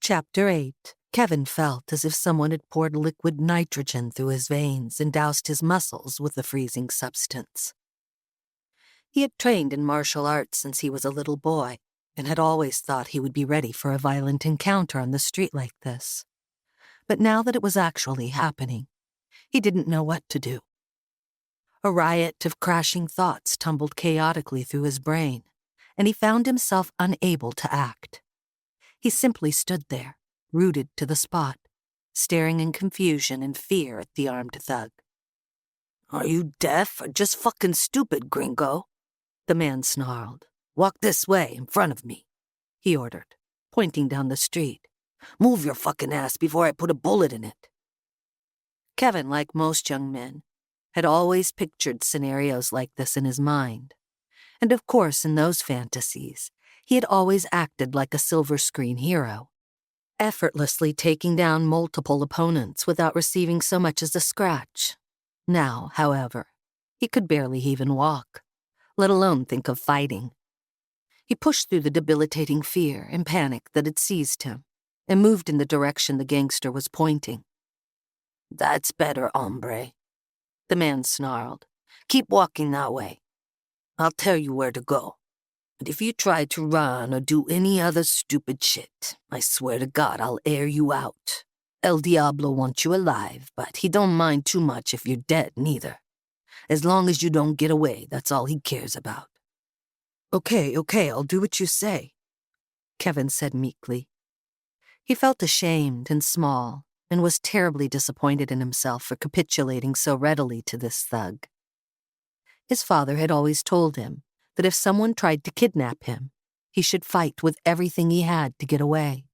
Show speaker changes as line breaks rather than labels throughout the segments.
Chapter 8. Kevin felt as if someone had poured liquid nitrogen through his veins and doused his muscles with the freezing substance. He had trained in martial arts since he was a little boy and had always thought he would be ready for a violent encounter on the street like this. But now that it was actually happening, he didn't know what to do. A riot of crashing thoughts tumbled chaotically through his brain, and he found himself unable to act. He simply stood there, rooted to the spot, staring in confusion and fear at the armed thug. "Are you deaf or just fucking stupid, gringo?" the man snarled. "Walk this way, in front of me," he ordered, pointing down the street. "Move your fucking ass before I put a bullet in it." Kevin, like most young men, had always pictured scenarios like this in his mind. And of course, in those fantasies, he had always acted like a silver screen hero, effortlessly taking down multiple opponents without receiving so much as a scratch. Now, however, he could barely even walk, let alone think of fighting. He pushed through the debilitating fear and panic that had seized him and moved in the direction the gangster was pointing. "That's better, hombre," the man snarled. "Keep walking that way. I'll tell you where to go. And if you try to run or do any other stupid shit, I swear to God I'll air you out. El Diablo wants you alive, but he don't mind too much if you're dead, neither. As long as you don't get away, that's all he cares about." Okay, I'll do what you say," Kevin said meekly. He felt ashamed and small and was terribly disappointed in himself for capitulating so readily to this thug. His father had always told him that if someone tried to kidnap him, he should fight with everything he had to get away,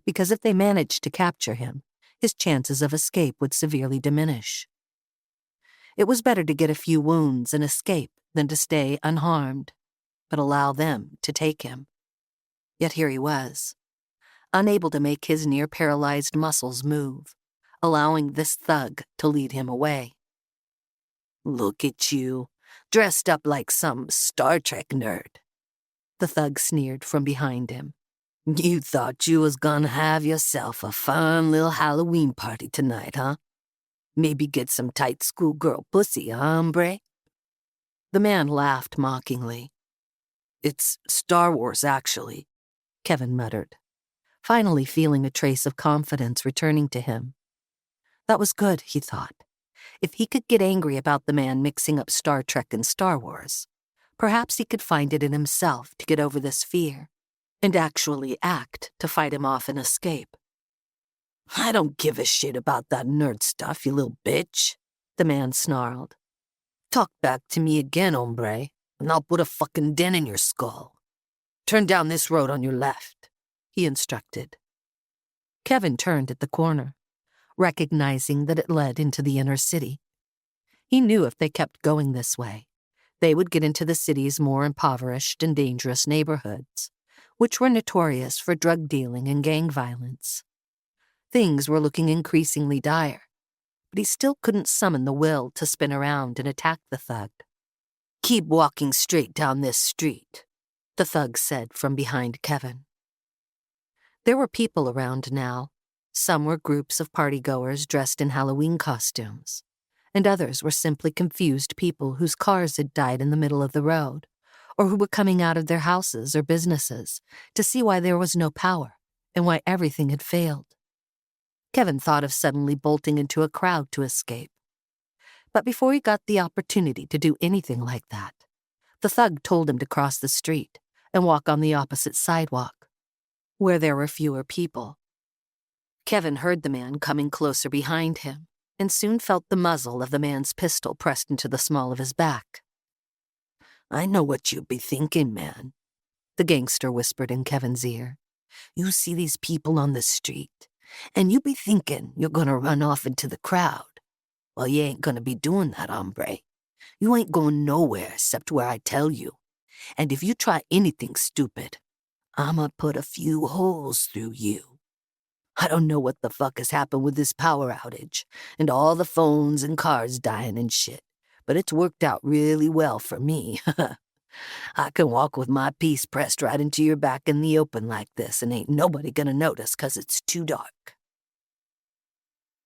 because if they managed to capture him, his chances of escape would severely diminish. It was better to get a few wounds and escape than to stay unharmed, but allow them to take him. Yet here he was, unable to make his near-paralyzed muscles move, allowing this thug to lead him away. "Look at you, dressed up like some Star Trek nerd," the thug sneered from behind him. "You thought you was gonna have yourself a fun little Halloween party tonight, huh? Maybe get some tight schoolgirl pussy, hombre?" The man laughed mockingly. "It's Star Wars, actually," Kevin muttered, finally feeling a trace of confidence returning to him. That was good, he thought. If he could get angry about the man mixing up Star Trek and Star Wars, perhaps he could find it in himself to get over this fear and actually act to fight him off and escape. "I don't give a shit about that nerd stuff, you little bitch," the man snarled. "Talk back to me again, hombre, and I'll put a fucking dent in your skull. Turn down this road on your left," he instructed. Kevin turned at the corner, recognizing that it led into the inner city. He knew if they kept going this way, they would get into the city's more impoverished and dangerous neighborhoods, which were notorious for drug dealing and gang violence. Things were looking increasingly dire, but he still couldn't summon the will to spin around and attack the thug. "Keep walking straight down this street," the thug said from behind Kevin. There were people around now. Some were groups of partygoers dressed in Halloween costumes, and others were simply confused people whose cars had died in the middle of the road, or who were coming out of their houses or businesses to see why there was no power and why everything had failed. Kevin thought of suddenly bolting into a crowd to escape. But before he got the opportunity to do anything like that, the thug told him to cross the street and walk on the opposite sidewalk, where there were fewer people. Kevin heard the man coming closer behind him and soon felt the muzzle of the man's pistol pressed into the small of his back. "I know what you'd be thinking, man," the gangster whispered in Kevin's ear. "You see these people on the street, and you be thinking you're gonna run off into the crowd. Well, you ain't gonna be doing that, hombre. You ain't going nowhere except where I tell you. And if you try anything stupid, I'ma put a few holes through you. I don't know what the fuck has happened with this power outage and all the phones and cars dying and shit, but it's worked out really well for me. I can walk with my piece pressed right into your back in the open like this, and ain't nobody gonna notice 'cause it's too dark."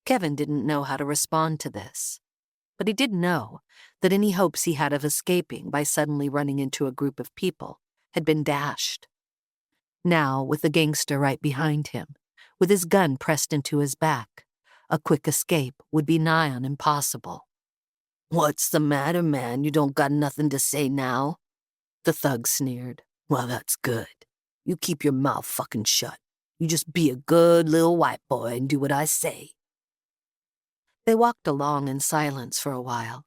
Kevin didn't know how to respond to this, but he did know that any hopes he had of escaping by suddenly running into a group of people had been dashed. Now, with the gangster right behind him, with his gun pressed into his back, a quick escape would be nigh on impossible. "What's the matter, man? You don't got nothing to say now?" The thug sneered. "Well, that's good. You keep your mouth fucking shut. You just be a good little white boy and do what I say." They walked along in silence for a while,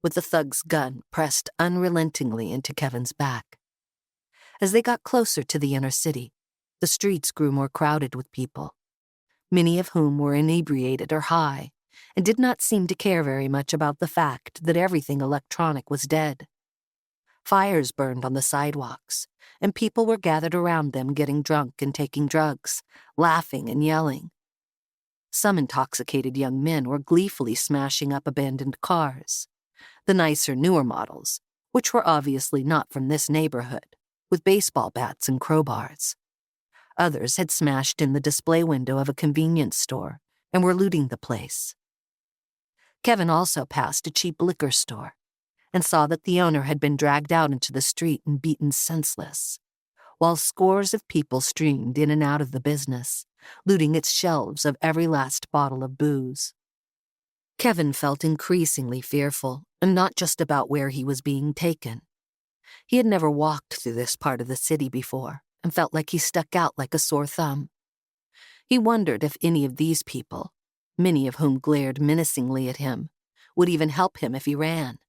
with the thug's gun pressed unrelentingly into Kevin's back. As they got closer to the inner city, the streets grew more crowded with people, many of whom were inebriated or high, and did not seem to care very much about the fact that everything electronic was dead. Fires burned on the sidewalks, and people were gathered around them getting drunk and taking drugs, laughing and yelling. Some intoxicated young men were gleefully smashing up abandoned cars, the nicer, newer models, which were obviously not from this neighborhood, with baseball bats and crowbars. Others had smashed in the display window of a convenience store and were looting the place. Kevin also passed a cheap liquor store and saw that the owner had been dragged out into the street and beaten senseless, while scores of people streamed in and out of the business, looting its shelves of every last bottle of booze. Kevin felt increasingly fearful, and not just about where he was being taken. He had never walked through this part of the city before and felt like he stuck out like a sore thumb. He wondered if any of these people, many of whom glared menacingly at him, would even help him if he ran,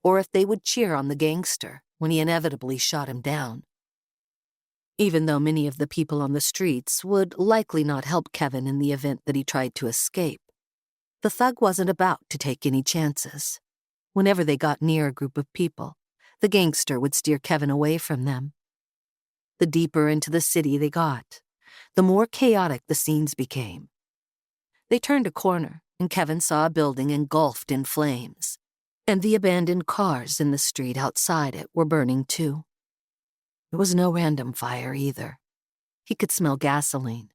or if they would cheer on the gangster when he inevitably shot him down. Even though many of the people on the streets would likely not help Kevin in the event that he tried to escape, the thug wasn't about to take any chances. Whenever they got near a group of people, the gangster would steer Kevin away from them. The deeper into the city they got, the more chaotic the scenes became. They turned a corner, and Kevin saw a building engulfed in flames, and the abandoned cars in the street outside it were burning too. It was no random fire either. He could smell gasoline,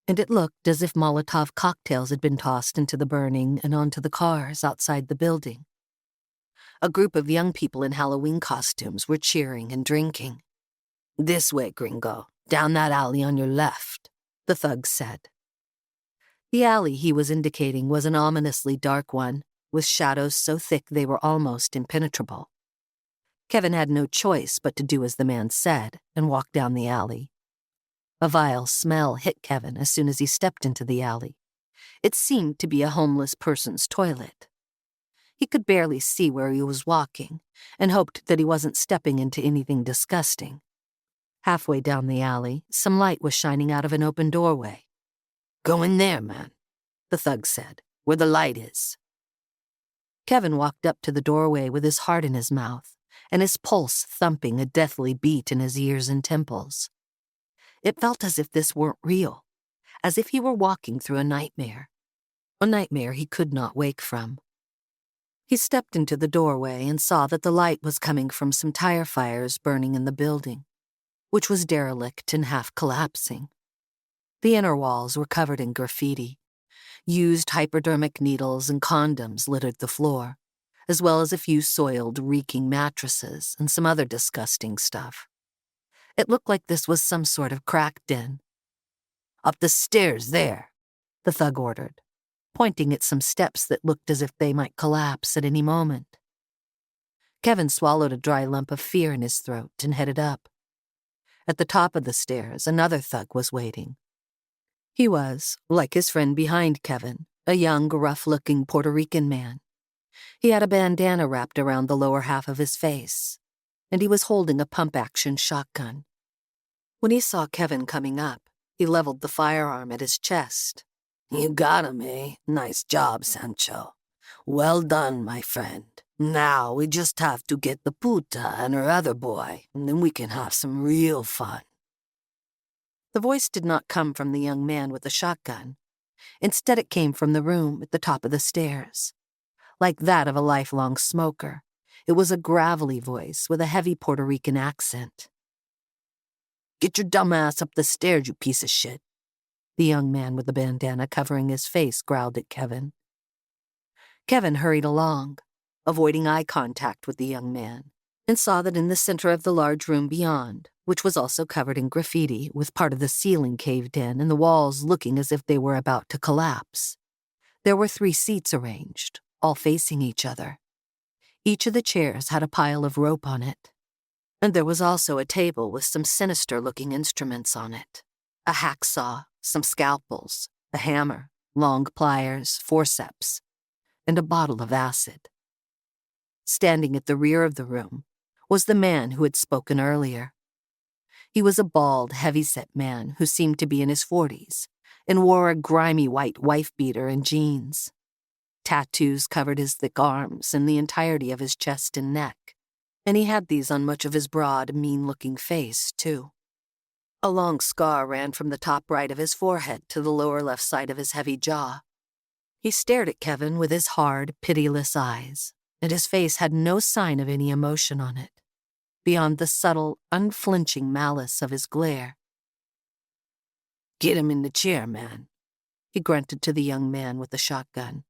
and it looked as if Molotov cocktails had been tossed into the burning and onto the cars outside the building. A group of young people in Halloween costumes were cheering and drinking. "This way, gringo, down that alley on your left," the thug said. The alley he was indicating was an ominously dark one, with shadows so thick they were almost impenetrable. Kevin had no choice but to do as the man said and walk down the alley. A vile smell hit Kevin as soon as he stepped into the alley. It seemed to be a homeless person's toilet. He could barely see where he was walking and hoped that he wasn't stepping into anything disgusting. Halfway down the alley, some light was shining out of an open doorway. "Go in there, man," the thug said, "where the light is." Kevin walked up to the doorway with his heart in his mouth and his pulse thumping a deathly beat in his ears and temples. It felt as if this weren't real, as if he were walking through a nightmare he could not wake from. He stepped into the doorway and saw that the light was coming from some tire fires burning in the building, which was derelict and half collapsing. The inner walls were covered in graffiti. Used hypodermic needles and condoms littered the floor, as well as a few soiled, reeking mattresses and some other disgusting stuff. It looked like this was some sort of crack den. "Up the stairs there," the thug ordered, pointing at some steps that looked as if they might collapse at any moment. Kevin swallowed a dry lump of fear in his throat and headed up. At the top of the stairs, another thug was waiting. He was, like his friend behind Kevin, a young, rough-looking Puerto Rican man. He had a bandana wrapped around the lower half of his face, and he was holding a pump-action shotgun. When he saw Kevin coming up, he leveled the firearm at his chest. "You got him, eh? Nice job, Sancho. Well done, my friend. Now we just have to get the puta and her other boy, and then we can have some real fun." The voice did not come from the young man with the shotgun. Instead, it came from the room at the top of the stairs. Like that of a lifelong smoker, It was a gravelly voice with a heavy Puerto Rican accent. "Get your dumb ass up the stairs, you piece of shit," the young man with the bandana covering his face growled at Kevin. Kevin hurried along, avoiding eye contact with the young man, and saw that in the center of the large room beyond, which was also covered in graffiti with part of the ceiling caved in and the walls looking as if they were about to collapse, there were 3 seats arranged, all facing each other. Each of the chairs had a pile of rope on it, and there was also a table with some sinister-looking instruments on it. A hacksaw, some scalpels, a hammer, long pliers, forceps, and a bottle of acid. Standing at the rear of the room was the man who had spoken earlier. He was a bald, heavy-set man who seemed to be in his 40s and wore a grimy white wife-beater and jeans. Tattoos covered his thick arms and the entirety of his chest and neck, and he had these on much of his broad, mean-looking face, too. A long scar ran from the top right of his forehead to the lower left side of his heavy jaw. He stared at Kevin with his hard, pitiless eyes, and his face had no sign of any emotion on it, beyond the subtle, unflinching malice of his glare. "Get him in the chair, man," he grunted to the young man with the shotgun.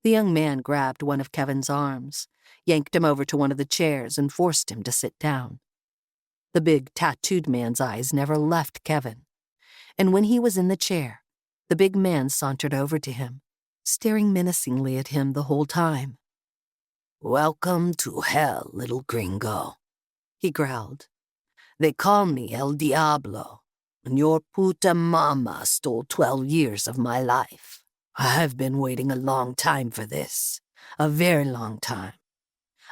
The young man grabbed one of Kevin's arms, yanked him over to one of the chairs, and forced him to sit down. The big, tattooed man's eyes never left Kevin, and when he was in the chair, the big man sauntered over to him, staring menacingly at him the whole time. "Welcome to hell, little gringo," he growled. "They call me El Diablo, and your puta mama stole 12 years of my life. I've been waiting a long time for this, a very long time.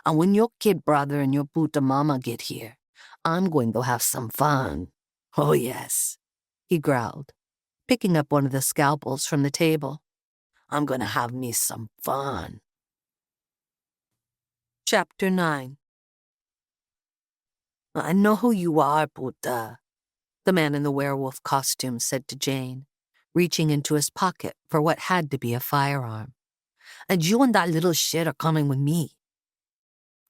And when your kid brother and your puta mama get here, I'm going to have some fun. Oh yes," he growled, picking up one of the scalpels from the table. "I'm going to have me some fun." Chapter 9. "I know who you are, puta," the man in the werewolf costume said to Jane, reaching into his pocket for what had to be a firearm. "And you and that little shit are coming with me."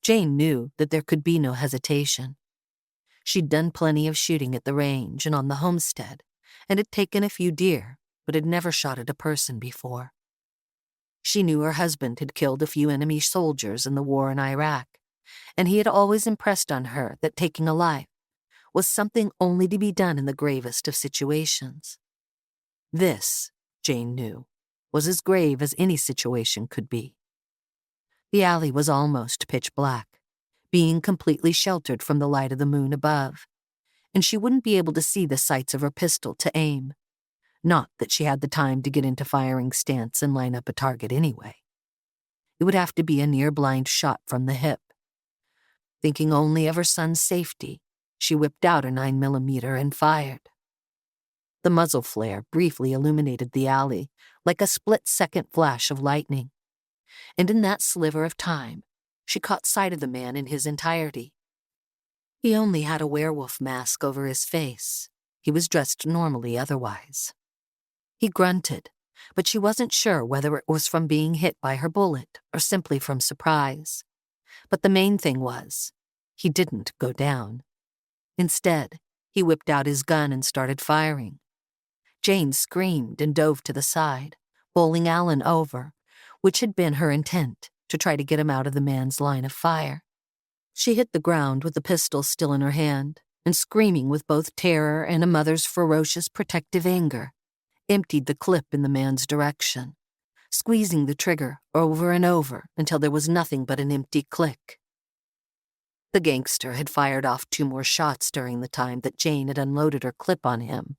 Jane knew that there could be no hesitation. She'd done plenty of shooting at the range and on the homestead, and had taken a few deer, but had never shot at a person before. She knew her husband had killed a few enemy soldiers in the war in Iraq, and he had always impressed on her that taking a life was something only to be done in the gravest of situations. This, Jane knew, was as grave as any situation could be. The alley was almost pitch black, being completely sheltered from the light of the moon above, and she wouldn't be able to see the sights of her pistol to aim. Not that she had the time to get into firing stance and line up a target anyway. It would have to be a near-blind shot from the hip. Thinking only of her son's safety, she whipped out a 9mm and fired. The muzzle flare briefly illuminated the alley like a split-second flash of lightning, and in that sliver of time, she caught sight of the man in his entirety. He only had a werewolf mask over his face. He was dressed normally otherwise. He grunted, but she wasn't sure whether it was from being hit by her bullet or simply from surprise. But the main thing was, he didn't go down. Instead, he whipped out his gun and started firing. Jane screamed and dove to the side, bowling Allan over, which had been her intent, to try to get him out of the man's line of fire. She hit the ground with the pistol still in her hand, and screaming with both terror and a mother's ferocious protective anger, emptied the clip in the man's direction, squeezing the trigger over and over until there was nothing but an empty click. The gangster had fired off 2 more shots during the time that Jane had unloaded her clip on him,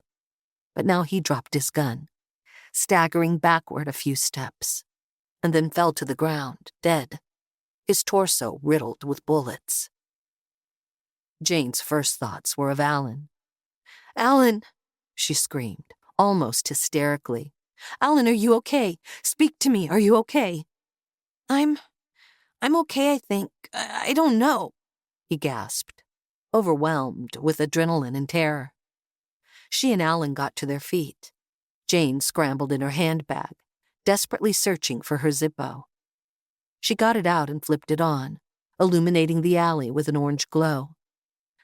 but now he dropped his gun, staggering backward a few steps, and then fell to the ground, dead, his torso riddled with bullets. Jane's first thoughts were of Allan. "Allan!" she screamed, almost hysterically. "Allan, are you okay? Speak to me, are you okay?" I'm okay, I think. I don't know," he gasped, overwhelmed with adrenaline and terror. She and Allan got to their feet. Jane scrambled in her handbag, desperately searching for her Zippo. She got it out and flipped it on, illuminating the alley with an orange glow.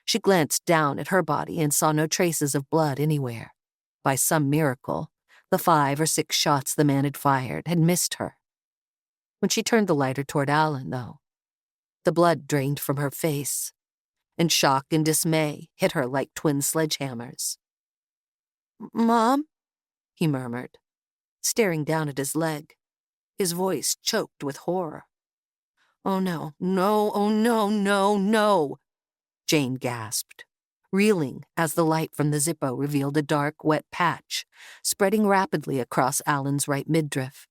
She glanced down at her body and saw no traces of blood anywhere. By some miracle, the 5 or 6 shots the man had fired had missed her. When she turned the lighter toward Allan, though, the blood drained from her face, and shock and dismay hit her like twin sledgehammers. "Mom?" he murmured, staring down at his leg, his voice choked with horror. "Oh no, no, oh no, no, no," Jane gasped, reeling as the light from the Zippo revealed a dark, wet patch spreading rapidly across Allan's right midriff,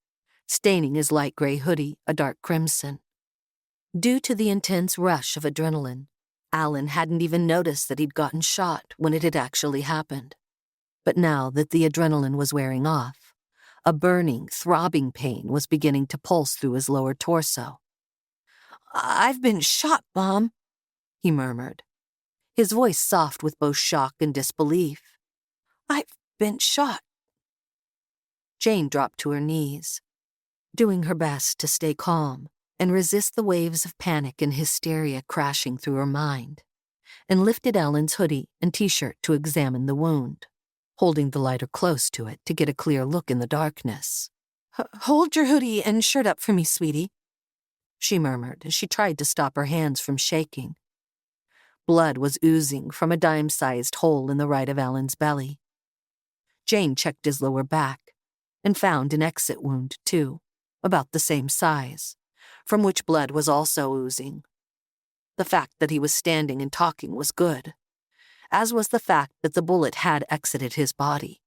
staining his light gray hoodie a dark crimson. Due to the intense rush of adrenaline, Allan hadn't even noticed that he'd gotten shot when it had actually happened. But now that the adrenaline was wearing off, a burning, throbbing pain was beginning to pulse through his lower torso. "I've been shot, Mom," he murmured, his voice soft with both shock and disbelief. "I've been shot." Jane dropped to her knees, doing her best to stay calm and resist the waves of panic and hysteria crashing through her mind, and lifted Allan's hoodie and t-shirt to examine the wound, holding the lighter close to it to get a clear look in the darkness. "Hold your hoodie and shirt up for me, sweetie," she murmured as she tried to stop her hands from shaking. Blood was oozing from a dime-sized hole in the right of Allan's belly. Jane checked his lower back and found an exit wound, too, about the same size, from which blood was also oozing. The fact that he was standing and talking was good, as was the fact that the bullet had exited his body.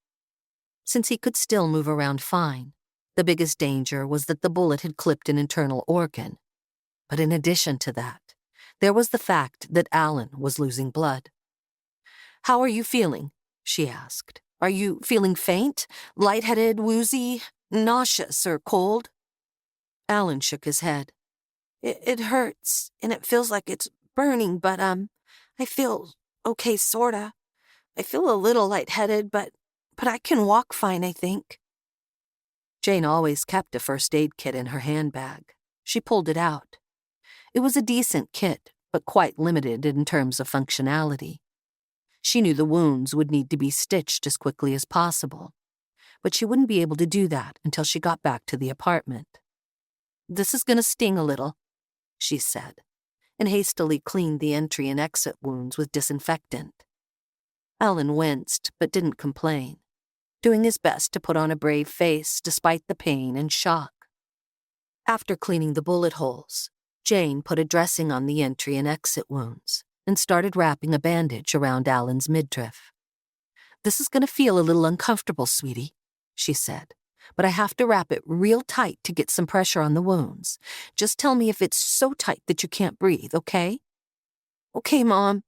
Since he could still move around fine, the biggest danger was that the bullet had clipped an internal organ. But in addition to that, there was the fact that Allan was losing blood. "How are you feeling?" she asked. "Are you feeling faint, lightheaded, woozy, nauseous, or cold?" Allan shook his head. It hurts, and it feels like it's burning, but, I feel okay, sorta. I feel a little lightheaded, but I can walk fine, I think." Jane always kept a first aid kit in her handbag. She pulled it out. It was a decent kit, but quite limited in terms of functionality. She knew the wounds would need to be stitched as quickly as possible, but she wouldn't be able to do that until she got back to the apartment. "This is going to sting a little," she said, and hastily cleaned the entry and exit wounds with disinfectant. Allan winced but didn't complain, doing his best to put on a brave face despite the pain and shock. After cleaning the bullet holes, Jane put a dressing on the entry and exit wounds and started wrapping a bandage around Allan's midriff. "This is going to feel a little uncomfortable, sweetie," she said, "but I have to wrap it real tight to get some pressure on the wounds. Just tell me if it's so tight that you can't breathe, okay?" "Okay, Mom,"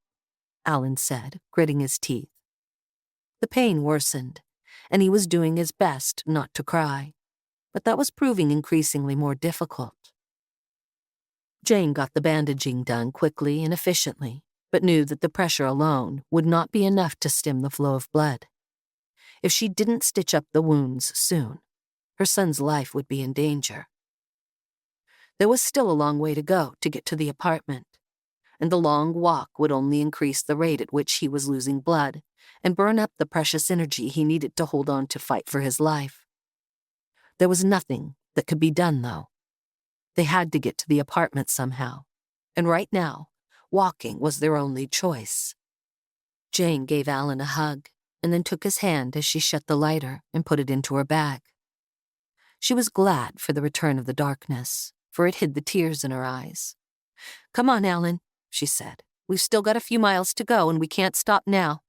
Allan said, gritting his teeth. The pain worsened, and he was doing his best not to cry, but that was proving increasingly more difficult. Jane got the bandaging done quickly and efficiently, but knew that the pressure alone would not be enough to stem the flow of blood. If she didn't stitch up the wounds soon, her son's life would be in danger. There was still a long way to go to get to the apartment, and the long walk would only increase the rate at which he was losing blood and burn up the precious energy he needed to hold on to fight for his life. There was nothing that could be done, though. They had to get to the apartment somehow, and right now, walking was their only choice. Jane gave Allan a hug and then took his hand as she shut the lighter and put it into her bag. She was glad for the return of the darkness, for it hid the tears in her eyes. "Come on, Allan," she said. "We've still got a few miles to go, and we can't stop now."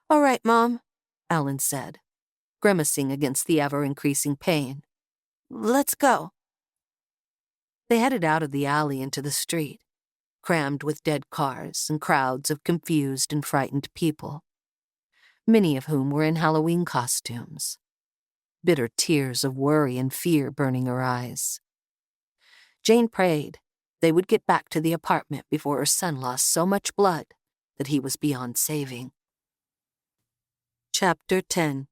"All right, Mom," Allan said, grimacing against the ever-increasing pain. "Let's go." They headed out of the alley into the street, crammed with dead cars and crowds of confused and frightened people, many of whom were in Halloween costumes, bitter tears of worry and fear burning her eyes. Jane prayed they would get back to the apartment before her son lost so much blood that he was beyond saving. Chapter 10.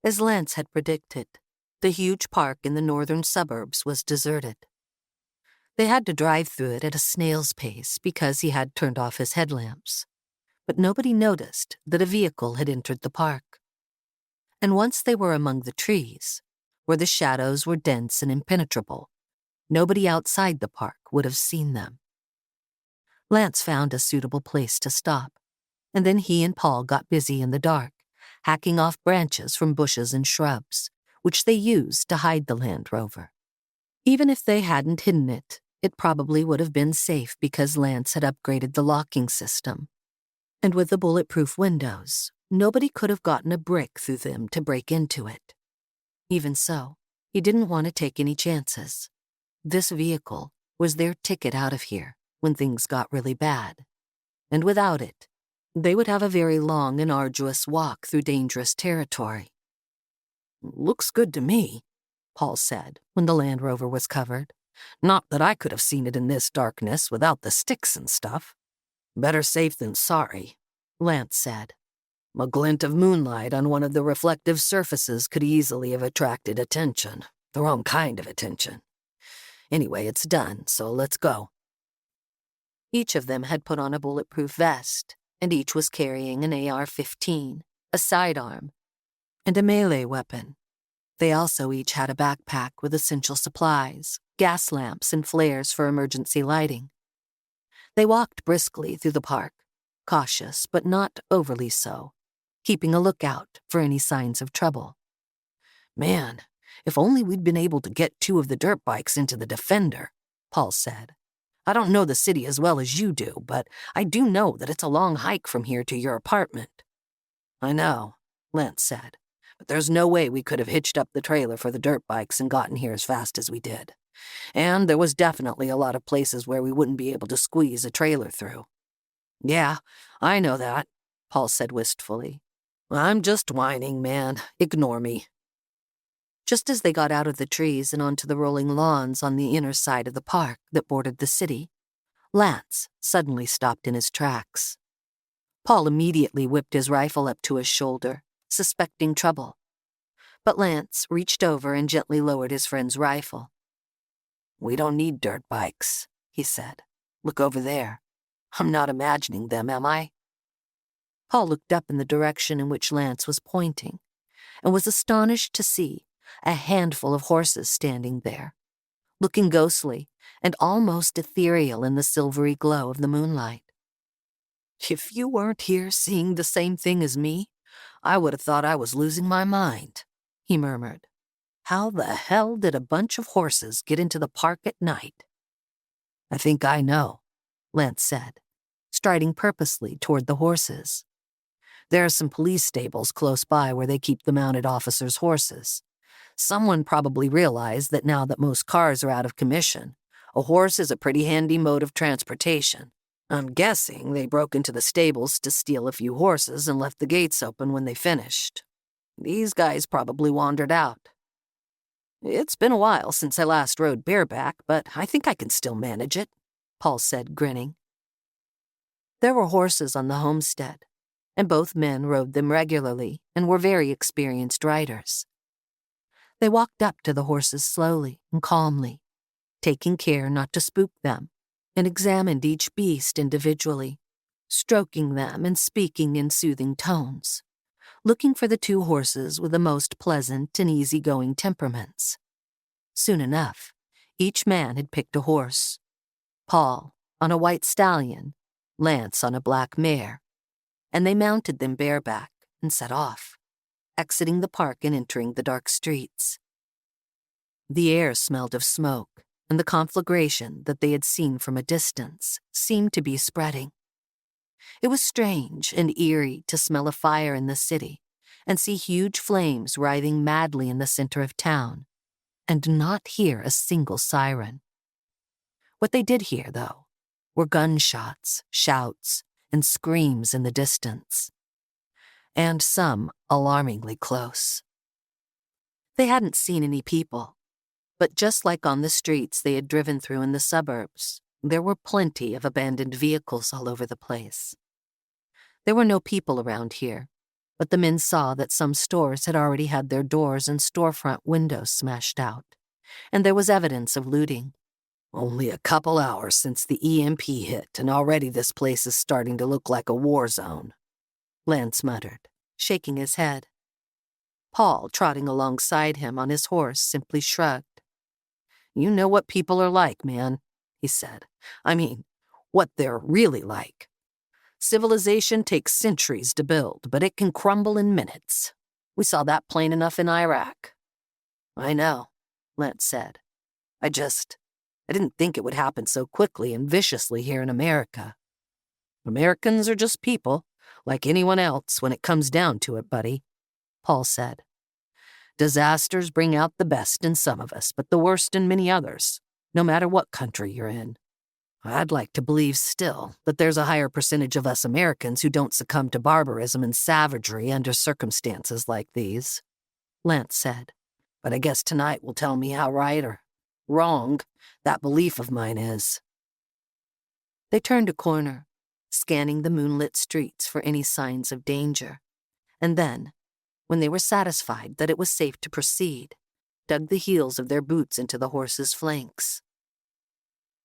As Lance had predicted, the huge park in the northern suburbs was deserted. They had to drive through it at a snail's pace because he had turned off his headlamps. But nobody noticed that a vehicle had entered the park. And once they were among the trees, where the shadows were dense and impenetrable, nobody outside the park would have seen them. Lance found a suitable place to stop, and then he and Paul got busy in the dark, hacking off branches from bushes and shrubs, which they used to hide the Land Rover. Even if they hadn't hidden it, it probably would have been safe because Lance had upgraded the locking system. And with the bulletproof windows, nobody could have gotten a brick through them to break into it. Even so, he didn't want to take any chances. This vehicle was their ticket out of here when things got really bad. And without it, they would have a very long and arduous walk through dangerous territory. "Looks good to me," Paul said when the Land Rover was covered. "Not that I could have seen it in this darkness without the sticks and stuff." "Better safe than sorry," Lance said. "A glint of moonlight on one of the reflective surfaces could easily have attracted attention. The wrong kind of attention. Anyway, it's done, so let's go." Each of them had put on a bulletproof vest, and each was carrying an AR-15, a sidearm, and a melee weapon. They also each had a backpack with essential supplies, gas lamps, and flares for emergency lighting. They walked briskly through the park, cautious but not overly so, keeping a lookout for any signs of trouble. "Man, if only we'd been able to get 2 of the dirt bikes into the Defender," Paul said. "I don't know the city as well as you do, but I do know that it's a long hike from here to your apartment." "I know," Lance said, "but there's no way we could have hitched up the trailer for the dirt bikes and gotten here as fast as we did. And there was definitely a lot of places where we wouldn't be able to squeeze a trailer through." "Yeah, I know that," Paul said wistfully. "I'm just whining, man. Ignore me." Just as they got out of the trees and onto the rolling lawns on the inner side of the park that bordered the city, Lance suddenly stopped in his tracks. Paul immediately whipped his rifle up to his shoulder, suspecting trouble. But Lance reached over and gently lowered his friend's rifle. "We don't need dirt bikes," he said. "Look over there. I'm not imagining them, am I?" Paul looked up in the direction in which Lance was pointing, and was astonished to see a handful of horses standing there, looking ghostly and almost ethereal in the silvery glow of the moonlight. "If you weren't here seeing the same thing as me, I would have thought I was losing my mind," he murmured. "How the hell did a bunch of horses get into the park at night?" "I think I know," Lance said, striding purposely toward the horses. "There are some police stables close by where they keep the mounted officers' horses. Someone probably realized that now that most cars are out of commission, a horse is a pretty handy mode of transportation. I'm guessing they broke into the stables to steal a few horses and left the gates open when they finished. These guys probably wandered out. It's been a while since I last rode bareback, but I think I can still manage it," Paul said, grinning. There were horses on the homestead, and both men rode them regularly and were very experienced riders. They walked up to the horses slowly and calmly, taking care not to spook them, and examined each beast individually, stroking them and speaking in soothing tones, looking for the 2 horses with the most pleasant and easygoing temperaments. Soon enough, each man had picked a horse. Paul on a white stallion, Lance on a black mare, and they mounted them bareback and set off, exiting the park and entering the dark streets. The air smelled of smoke, and the conflagration that they had seen from a distance seemed to be spreading. It was strange and eerie to smell a fire in the city and see huge flames writhing madly in the center of town, and not hear a single siren. What they did hear, though, were gunshots, shouts, and screams in the distance, and some alarmingly close. They hadn't seen any people, but just like on the streets they had driven through in the suburbs, there were plenty of abandoned vehicles all over the place. There were no people around here, but the men saw that some stores had already had their doors and storefront windows smashed out, and there was evidence of looting. Only a couple hours since the EMP hit, and already this place is starting to look like a war zone, Lance muttered, shaking his head. Paul, trotting alongside him on his horse, simply shrugged. You know what people are like, man, he said. I mean, what they're really like. Civilization takes centuries to build, but it can crumble in minutes. We saw that plain enough in Iraq. I know, Lance said. I didn't think it would happen so quickly and viciously here in America. Americans are just people, like anyone else when it comes down to it, buddy, Paul said. Disasters bring out the best in some of us, but the worst in many others, no matter what country you're in. I'd like to believe still that there's a higher percentage of us Americans who don't succumb to barbarism and savagery under circumstances like these, Lance said. But I guess tonight will tell me how right or wrong that belief of mine is. They turned a corner, scanning the moonlit streets for any signs of danger, and then, when they were satisfied that it was safe to proceed, dug the heels of their boots into the horses' flanks.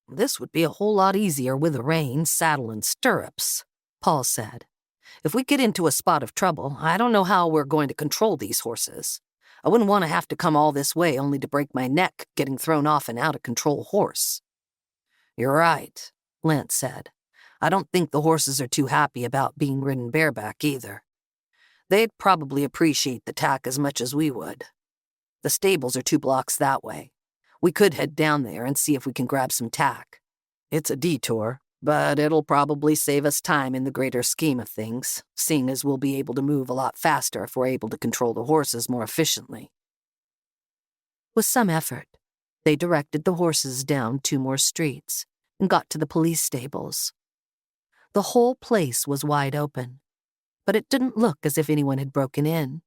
This would be a whole lot easier with a rein, saddle, and stirrups, Paul said. If we get into a spot of trouble, I don't know how we're going to control these horses. I wouldn't want to have to come all this way only to break my neck getting thrown off an out-of-control horse. You're right, Lance said. I don't think the horses are too happy about being ridden bareback either. They'd probably appreciate the tack as much as we would. The stables are 2 blocks that way. We could head down there and see if we can grab some tack. It's a detour, but it'll probably save us time in the greater scheme of things, seeing as we'll be able to move a lot faster if we're able to control the horses more efficiently. With some effort, they directed the horses down 2 more streets and got to the police stables. The whole place was wide open, but it didn't look as if anyone had broken in.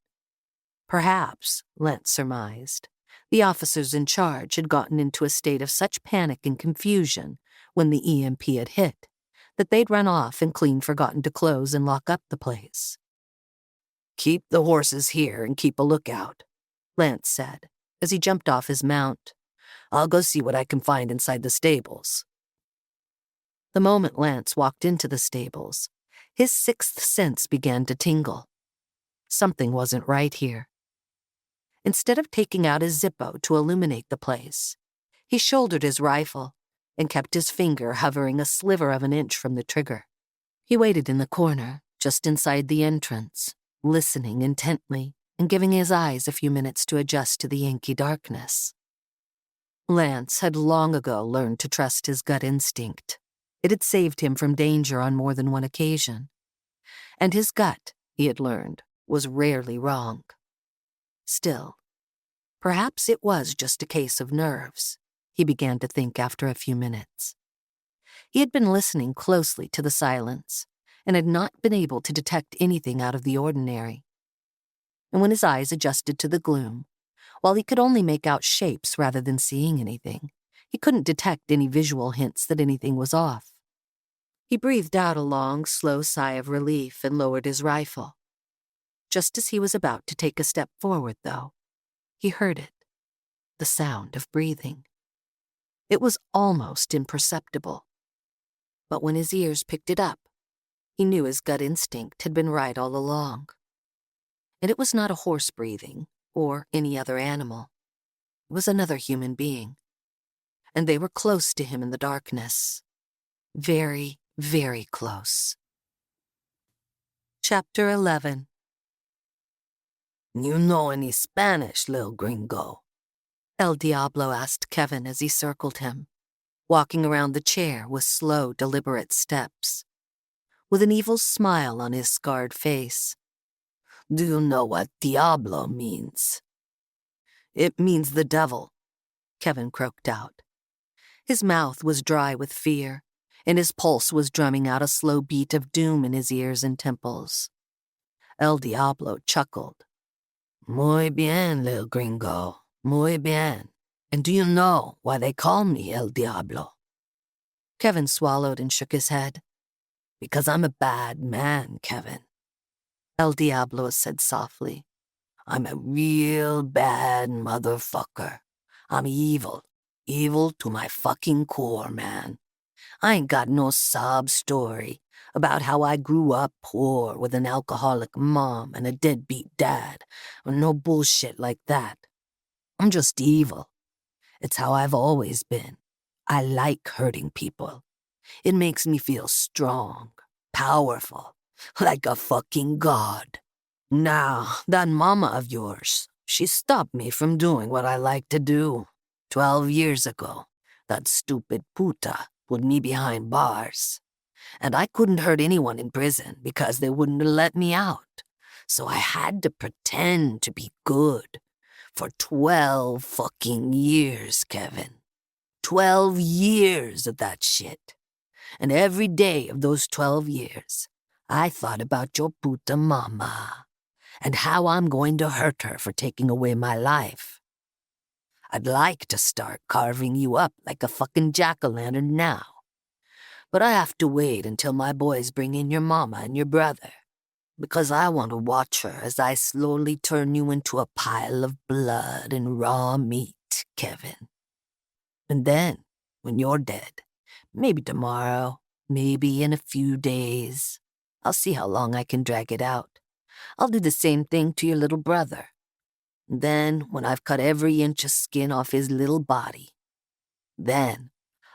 Perhaps, Lance surmised, the officers in charge had gotten into a state of such panic and confusion when the EMP had hit that they'd run off and clean forgotten to close and lock up the place. Keep the horses here and keep a lookout, Lance said, as he jumped off his mount. I'll go see what I can find inside the stables. The moment Lance walked into the stables, his 6th sense began to tingle. Something wasn't right here. Instead of taking out his Zippo to illuminate the place, he shouldered his rifle and kept his finger hovering a sliver of an inch from the trigger. He waited in the corner, just inside the entrance, listening intently and giving his eyes a few minutes to adjust to the inky darkness. Lance had long ago learned to trust his gut instinct. It had saved him from danger on more than one occasion. And his gut, he had learned, was rarely wrong. Still, perhaps it was just a case of nerves, he began to think after a few minutes. He had been listening closely to the silence and had not been able to detect anything out of the ordinary. And when his eyes adjusted to the gloom, while he could only make out shapes rather than seeing anything, he couldn't detect any visual hints that anything was off. He breathed out a long, slow sigh of relief and lowered his rifle. Just as he was about to take a step forward, though, he heard it, the sound of breathing. It was almost imperceptible. But when his ears picked it up, he knew his gut instinct had been right all along. And it was not a horse breathing or any other animal. It was another human being. And they were close to him in the darkness. Very, very close. Chapter 11. You know any Spanish, little gringo? El Diablo asked Kevin as he circled him, walking around the chair with slow, deliberate steps, with an evil smile on his scarred face. Do you know what Diablo means? It means the devil, Kevin croaked out. His mouth was dry with fear, and his pulse was drumming out a slow beat of doom in his ears and temples. El Diablo chuckled. Muy bien, little gringo, muy bien. And do you know why they call me El Diablo? Kevin swallowed and shook his head. Because I'm a bad man, Kevin. El Diablo said softly. I'm a real bad motherfucker. I'm evil, Evil to my fucking core, man. I ain't got no sob story about how I grew up poor with an alcoholic mom and a deadbeat dad, or no bullshit like that. I'm just evil. It's how I've always been. I like hurting people. It makes me feel strong, powerful, like a fucking god. Now, that mama of yours, she stopped me from doing what I like to do. 12 years ago, that stupid puta put me behind bars. And I couldn't hurt anyone in prison because they wouldn't let me out. So I had to pretend to be good. For 12 fucking years, Kevin. 12 years of that shit. And every day of those 12 years, I thought about your puta mama and how I'm going to hurt her for taking away my life. I'd like to start carving you up like a fucking jack-o'-lantern now. But I have to wait until my boys bring in your mama and your brother, because I want to watch her as I slowly turn you into a pile of blood and raw meat, Kevin. And then, when you're dead, maybe tomorrow, maybe in a few days, I'll see how long I can drag it out. I'll do the same thing to your little brother. And then, when I've cut every inch of skin off his little body, then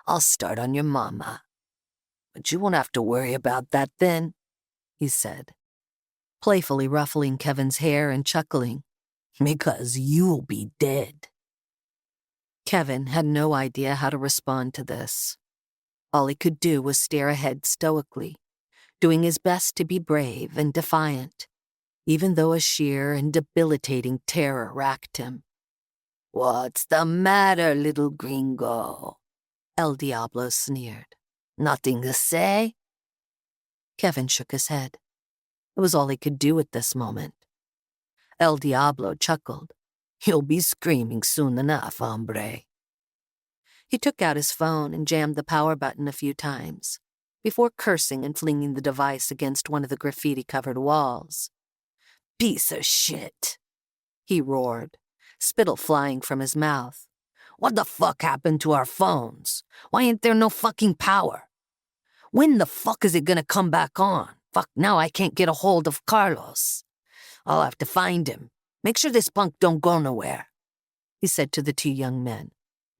I'll start on your mama. But you won't have to worry about that then, he said, playfully ruffling Kevin's hair and chuckling, because you'll be dead. Kevin had no idea how to respond to this. All he could do was stare ahead stoically, doing his best to be brave and defiant, even though a sheer and debilitating terror racked him. "What's the matter, little gringo?" El Diablo sneered. "Nothing to say?" Kevin shook his head. It was all he could do at this moment. El Diablo chuckled. "You'll be screaming soon enough, hombre." He took out his phone and jammed the power button a few times, before cursing and flinging the device against one of the graffiti-covered walls. "Piece of shit," he roared, spittle flying from his mouth. "What the fuck happened to our phones? Why ain't there no fucking power? When the fuck is it gonna come back on? Fuck, now I can't get a hold of Carlos. I'll have to find him. Make sure this punk don't go nowhere," he said to the two young men.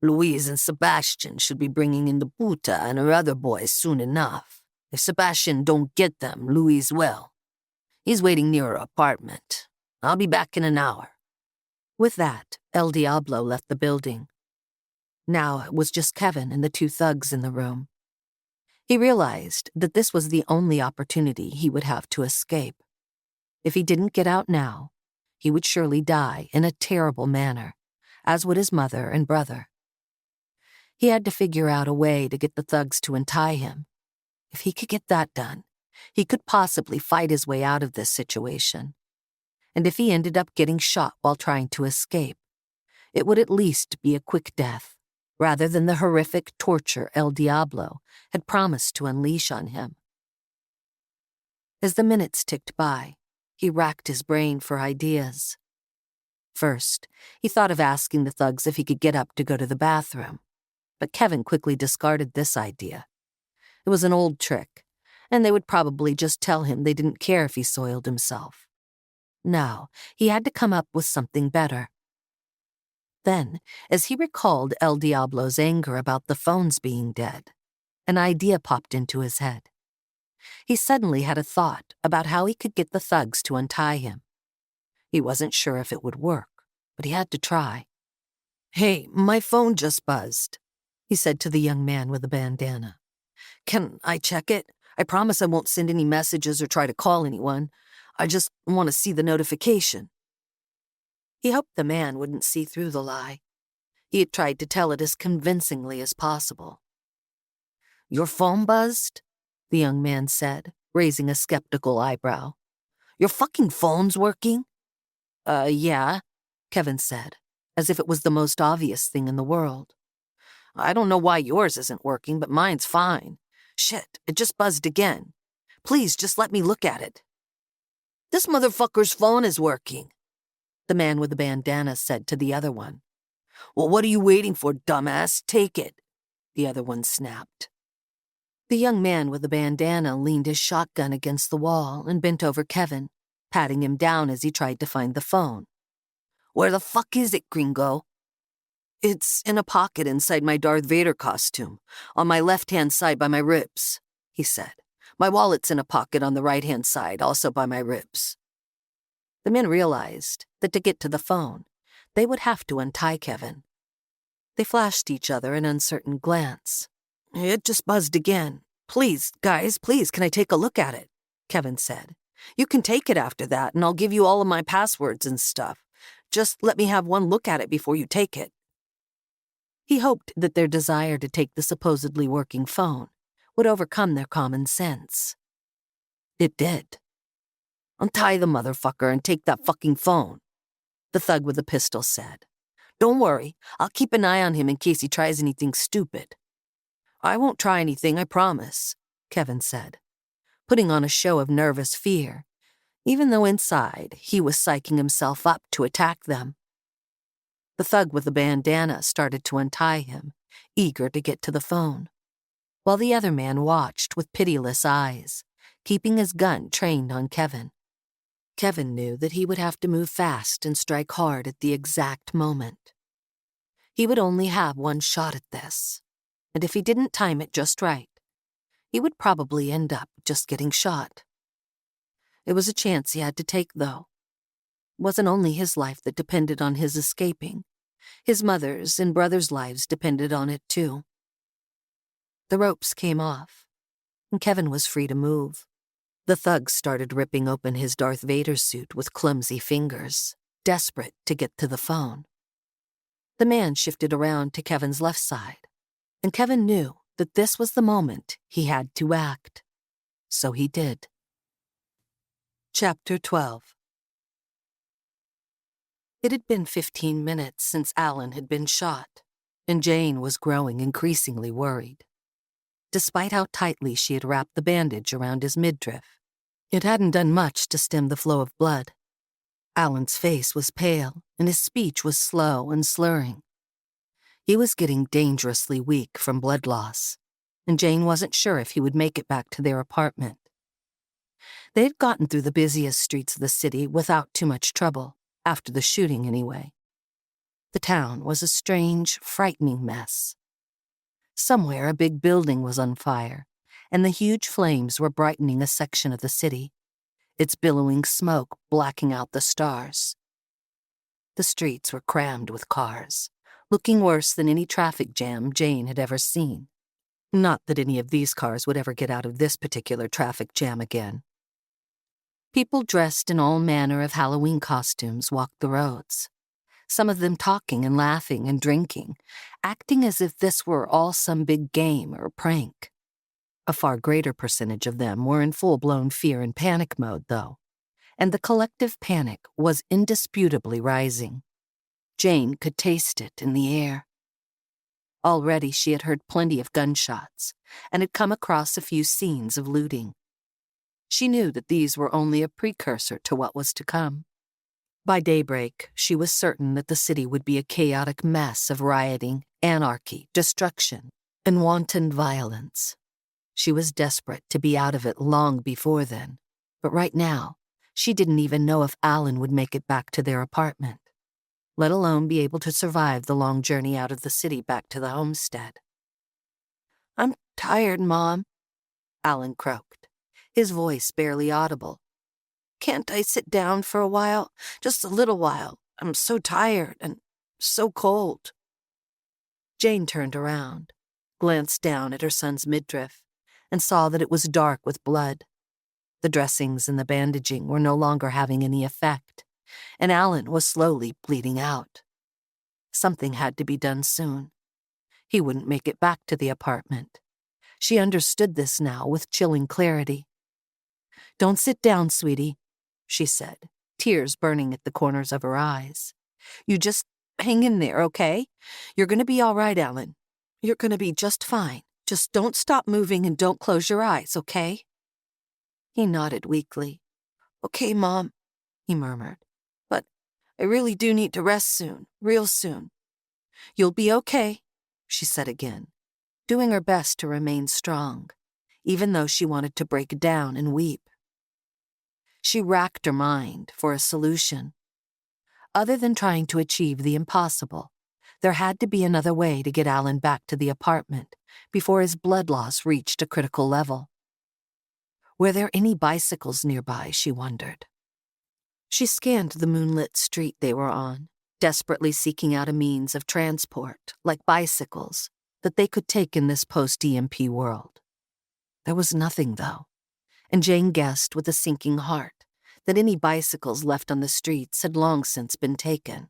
"Luis and Sebastian should be bringing in the puta and her other boys soon enough. If Sebastian don't get them, Luis will. He's waiting near her apartment. I'll be back in an hour." With that, El Diablo left the building. Now it was just Kevin and the two thugs in the room. He realized that this was the only opportunity he would have to escape. If he didn't get out now, he would surely die in a terrible manner, as would his mother and brother. He had to figure out a way to get the thugs to untie him. If he could get that done, he could possibly fight his way out of this situation. And if he ended up getting shot while trying to escape, it would at least be a quick death, rather than the horrific torture El Diablo had promised to unleash on him. As the minutes ticked by, he racked his brain for ideas. First, he thought of asking the thugs if he could get up to go to the bathroom, but Kevin quickly discarded this idea. It was an old trick, and they would probably just tell him they didn't care if he soiled himself. No, he had to come up with something better. Then, as he recalled El Diablo's anger about the phones being dead, an idea popped into his head. He suddenly had a thought about how he could get the thugs to untie him. He wasn't sure if it would work, but he had to try. "Hey, my phone just buzzed," he said to the young man with the bandana. "Can I check it? I promise I won't send any messages or try to call anyone. I just want to see the notification." He hoped the man wouldn't see through the lie. He had tried to tell it as convincingly as possible. "Your phone buzzed?" the young man said, raising a skeptical eyebrow. "Your fucking phone's working?" Yeah," Kevin said, as if it was the most obvious thing in the world. "I don't know why yours isn't working, but mine's fine. Shit, it just buzzed again. Please, just let me look at it." "This motherfucker's phone is working," the man with the bandana said to the other one. Well, what are you waiting for, dumbass? Take it, the other one snapped. The young man with the bandana leaned his shotgun against the wall and bent over Kevin, patting him down as he tried to find the phone. Where the fuck is it, gringo? It's in a pocket inside my Darth Vader costume, on my left-hand side by my ribs, he said. My wallet's in a pocket on the right-hand side, also by my ribs. The men realized that to get to the phone, they would have to untie Kevin. They flashed each other an uncertain glance. It just buzzed again. Please, guys, please, can I take a look at it? Kevin said. You can take it after that, and I'll give you all of my passwords and stuff. Just let me have one look at it before you take it. He hoped that their desire to take the supposedly working phone would overcome their common sense. It did. Untie the motherfucker and take that fucking phone, the thug with the pistol said. Don't worry, I'll keep an eye on him in case he tries anything stupid. I won't try anything, I promise, Kevin said, putting on a show of nervous fear, even though inside he was psyching himself up to attack them. The thug with the bandana started to untie him, eager to get to the phone, while the other man watched with pitiless eyes, keeping his gun trained on Kevin. Kevin knew that he would have to move fast and strike hard at the exact moment. He would only have one shot at this, and if he didn't time it just right, he would probably end up just getting shot. It was a chance he had to take, though. It wasn't only his life that depended on his escaping. His mother's and brother's lives depended on it, too. The ropes came off, and Kevin was free to move. The thug started ripping open his Darth Vader suit with clumsy fingers, desperate to get to the phone. The man shifted around to Kevin's left side, and Kevin knew that this was the moment he had to act. So he did. Chapter 12. It had been 15 minutes since Allan had been shot, and Jane was growing increasingly worried. Despite how tightly she had wrapped the bandage around his midriff, it hadn't done much to stem the flow of blood. Allan's face was pale, and his speech was slow and slurring. He was getting dangerously weak from blood loss, and Jane wasn't sure if he would make it back to their apartment. They had gotten through the busiest streets of the city without too much trouble, after the shooting anyway. The town was a strange, frightening mess. Somewhere a big building was on fire, and the huge flames were brightening a section of the city, its billowing smoke blacking out the stars. The streets were crammed with cars, looking worse than any traffic jam Jane had ever seen. Not that any of these cars would ever get out of this particular traffic jam again. People dressed in all manner of Halloween costumes walked the roads, some of them talking and laughing and drinking, acting as if this were all some big game or prank. A far greater percentage of them were in full-blown fear and panic mode, though, and the collective panic was indisputably rising. Jane could taste it in the air. Already she had heard plenty of gunshots and had come across a few scenes of looting. She knew that these were only a precursor to what was to come. By daybreak, she was certain that the city would be a chaotic mess of rioting, anarchy, destruction, and wanton violence. She was desperate to be out of it long before then, but right now, she didn't even know if Allan would make it back to their apartment, let alone be able to survive the long journey out of the city back to the homestead. "I'm tired, Mom," Allan croaked, his voice barely audible. "Can't I sit down for a while? Just a little while. I'm so tired and so cold." Jane turned around, glanced down at her son's midriff, and saw that it was dark with blood. The dressings and the bandaging were no longer having any effect, and Allan was slowly bleeding out. Something had to be done soon. He wouldn't make it back to the apartment. She understood this now with chilling clarity. "Don't sit down, sweetie," she said, tears burning at the corners of her eyes. "You just hang in there, okay? You're going to be all right, Allan. You're going to be just fine. Just don't stop moving and don't close your eyes, okay?" He nodded weakly. "Okay, Mom," he murmured. "But I really do need to rest soon, real soon." "You'll be okay," she said again, doing her best to remain strong, even though she wanted to break down and weep. She racked her mind for a solution. Other than trying to achieve the impossible, there had to be another way to get Allan back to the apartment before his blood loss reached a critical level. Were there any bicycles nearby, she wondered. She scanned the moonlit street they were on, desperately seeking out a means of transport, like bicycles, that they could take in this post-EMP world. There was nothing, though, and Jane guessed with a sinking heart that any bicycles left on the streets had long since been taken.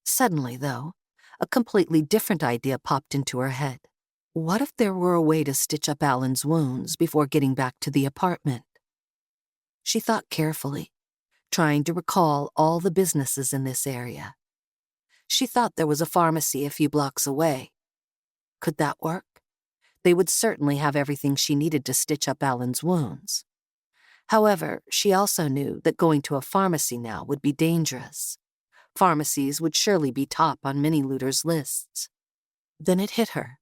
Suddenly, though, a completely different idea popped into her head. What if there were a way to stitch up Allan's wounds before getting back to the apartment? She thought carefully, trying to recall all the businesses in this area. She thought there was a pharmacy a few blocks away. Could that work? They would certainly have everything she needed to stitch up Allan's wounds. However, she also knew that going to a pharmacy now would be dangerous. Pharmacies would surely be top on many looters' lists. Then it hit her.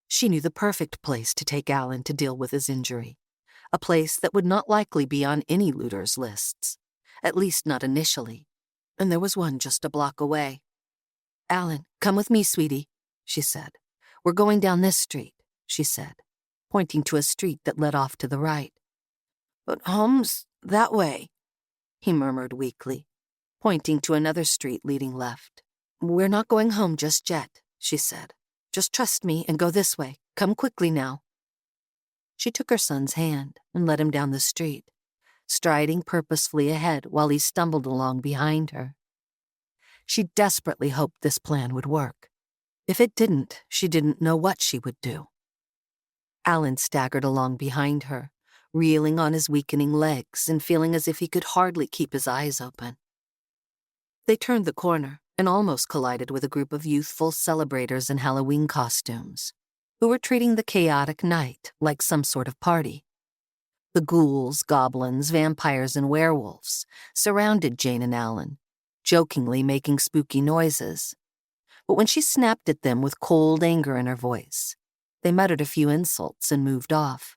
She knew the perfect place to take Allan to deal with his injury, a place that would not likely be on any looters' lists, at least not initially, and there was one just a block away. "Allan, come with me, sweetie," she said. "We're going down this street," she said, pointing to a street that led off to the right. "But home's that way," he murmured weakly, pointing to another street leading left. "We're not going home just yet," she said. "Just trust me and go this way. Come quickly now." She took her son's hand and led him down the street, striding purposefully ahead while he stumbled along behind her. She desperately hoped this plan would work. If it didn't, she didn't know what she would do. Allan staggered along behind her, reeling on his weakening legs and feeling as if he could hardly keep his eyes open. They turned the corner and almost collided with a group of youthful celebrators in Halloween costumes, who were treating the chaotic night like some sort of party. The ghouls, goblins, vampires, and werewolves surrounded Jane and Allan, jokingly making spooky noises. But when she snapped at them with cold anger in her voice, they muttered a few insults and moved off.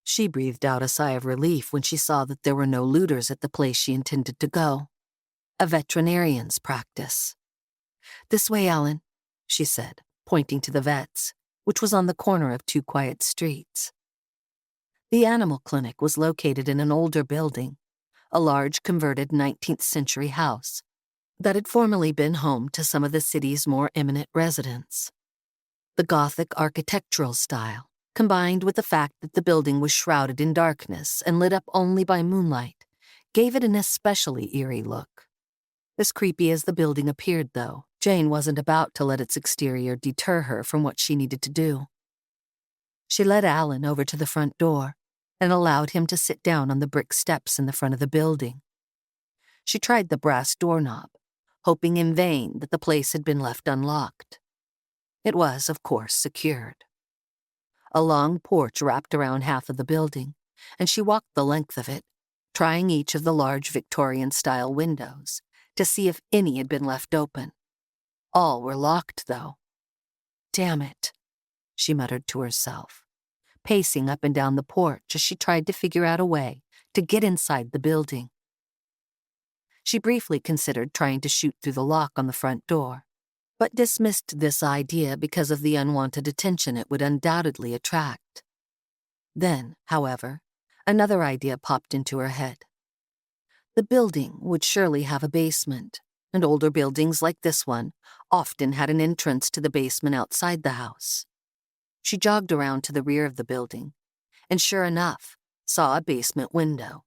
She breathed out a sigh of relief when she saw that there were no looters at the place she intended to go. A veterinarian's practice. "This way, Allan," she said, pointing to the vet's, which was on the corner of two quiet streets. The animal clinic was located in an older building, a large converted 19th century house that had formerly been home to some of the city's more eminent residents. The Gothic architectural style, combined with the fact that the building was shrouded in darkness and lit up only by moonlight, gave it an especially eerie look. As creepy as the building appeared, though, Jane wasn't about to let its exterior deter her from what she needed to do. She led Allan over to the front door and allowed him to sit down on the brick steps in the front of the building. She tried the brass doorknob, hoping in vain that the place had been left unlocked. It was, of course, secured. A long porch wrapped around half of the building, and she walked the length of it, trying each of the large Victorian-style windows to see if any had been left open. All were locked, though. "Damn it," she muttered to herself, pacing up and down the porch as she tried to figure out a way to get inside the building. She briefly considered trying to shoot through the lock on the front door, but dismissed this idea because of the unwanted attention it would undoubtedly attract. Then, however, another idea popped into her head. The building would surely have a basement, and older buildings like this one often had an entrance to the basement outside the house. She jogged around to the rear of the building, and sure enough, saw a basement window.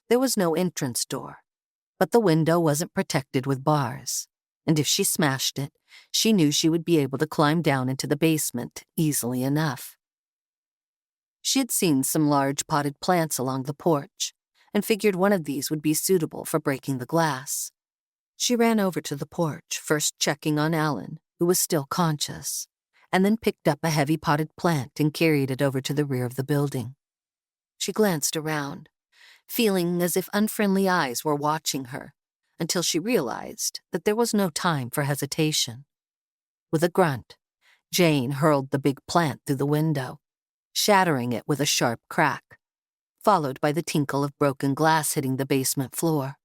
There was no entrance door, but the window wasn't protected with bars, and if she smashed it, she knew she would be able to climb down into the basement easily enough. She had seen some large potted plants along the porch, and figured one of these would be suitable for breaking the glass. She ran over to the porch, first checking on Allan, who was still conscious, and then picked up a heavy potted plant and carried it over to the rear of the building. She glanced around, feeling as if unfriendly eyes were watching her, until she realized that there was no time for hesitation. With a grunt, Jane hurled the big plant through the window, shattering it with a sharp crack, followed by the tinkle of broken glass hitting the basement floor.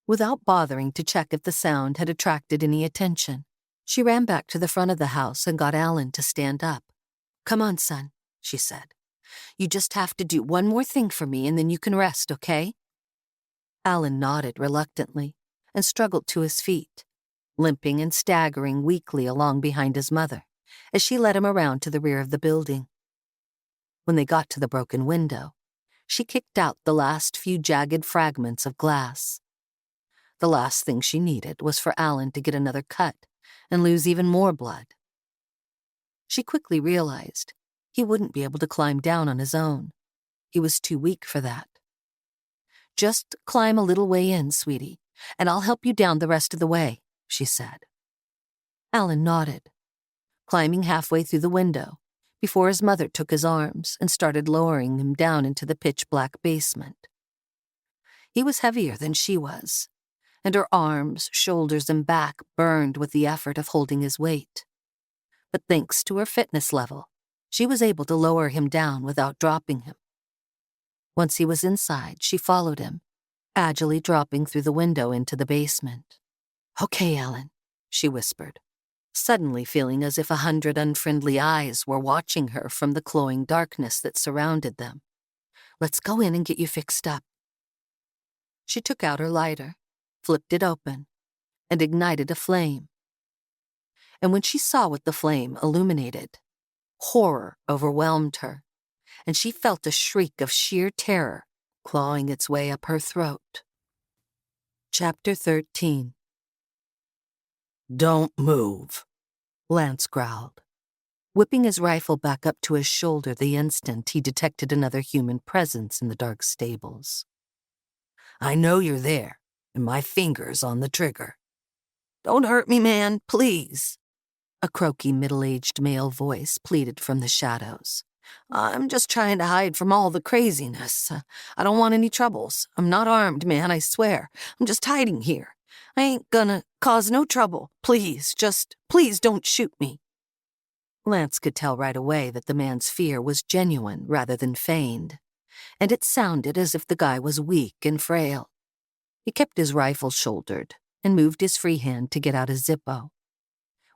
Without bothering to check if the sound had attracted any attention, she ran back to the front of the house and got Allan to stand up. "Come on, son," she said. "You just have to do one more thing for me and then you can rest, okay?" Allan nodded reluctantly and struggled to his feet, limping and staggering weakly along behind his mother as she led him around to the rear of the building. When they got to the broken window, she kicked out the last few jagged fragments of glass. The last thing she needed was for Allan to get another cut and lose even more blood. She quickly realized he wouldn't be able to climb down on his own. He was too weak for that. "Just climb a little way in, sweetie, and I'll help you down the rest of the way," she said. Allan nodded, climbing halfway through the window before his mother took his arms and started lowering him down into the pitch-black basement. He was heavier than she was, and her arms, shoulders, and back burned with the effort of holding his weight. But thanks to her fitness level, she was able to lower him down without dropping him. Once he was inside, she followed him, agilely dropping through the window into the basement. "Okay, Allan," she whispered, suddenly feeling as if 100 unfriendly eyes were watching her from the cloying darkness that surrounded them. "Let's go in and get you fixed up." She took out her lighter, flipped it open, and ignited a flame. And when she saw what the flame illuminated, horror overwhelmed her, and she felt a shriek of sheer terror clawing its way up her throat. Chapter 13. "Don't move," Lance growled, whipping his rifle back up to his shoulder the instant he detected another human presence in the dark stables. "I know you're there, and my finger's on the trigger." "Don't hurt me, man, please," a croaky middle-aged male voice pleaded from the shadows. "I'm just trying to hide from all the craziness. I don't want any troubles. I'm not armed, man, I swear. I'm just hiding here. I ain't gonna cause no trouble. Please, please don't shoot me." Lance could tell right away that the man's fear was genuine rather than feigned, and it sounded as if the guy was weak and frail. He kept his rifle shouldered and moved his free hand to get out a Zippo.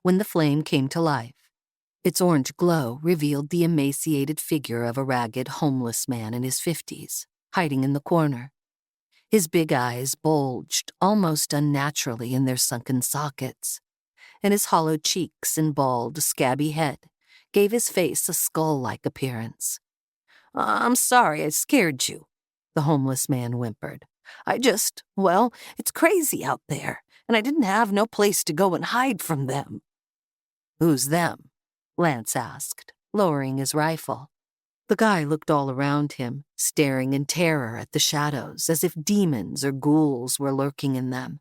When the flame came to life, its orange glow revealed the emaciated figure of a ragged, homeless man in his 50s, hiding in the corner. His big eyes bulged almost unnaturally in their sunken sockets, and his hollow cheeks and bald, scabby head gave his face a skull-like appearance. "I'm sorry I scared you," the homeless man whimpered. Well, it's crazy out there, and I didn't have no place to go and hide from them." "Who's them?" Lance asked, lowering his rifle. The guy looked all around him, staring in terror at the shadows, as if demons or ghouls were lurking in them.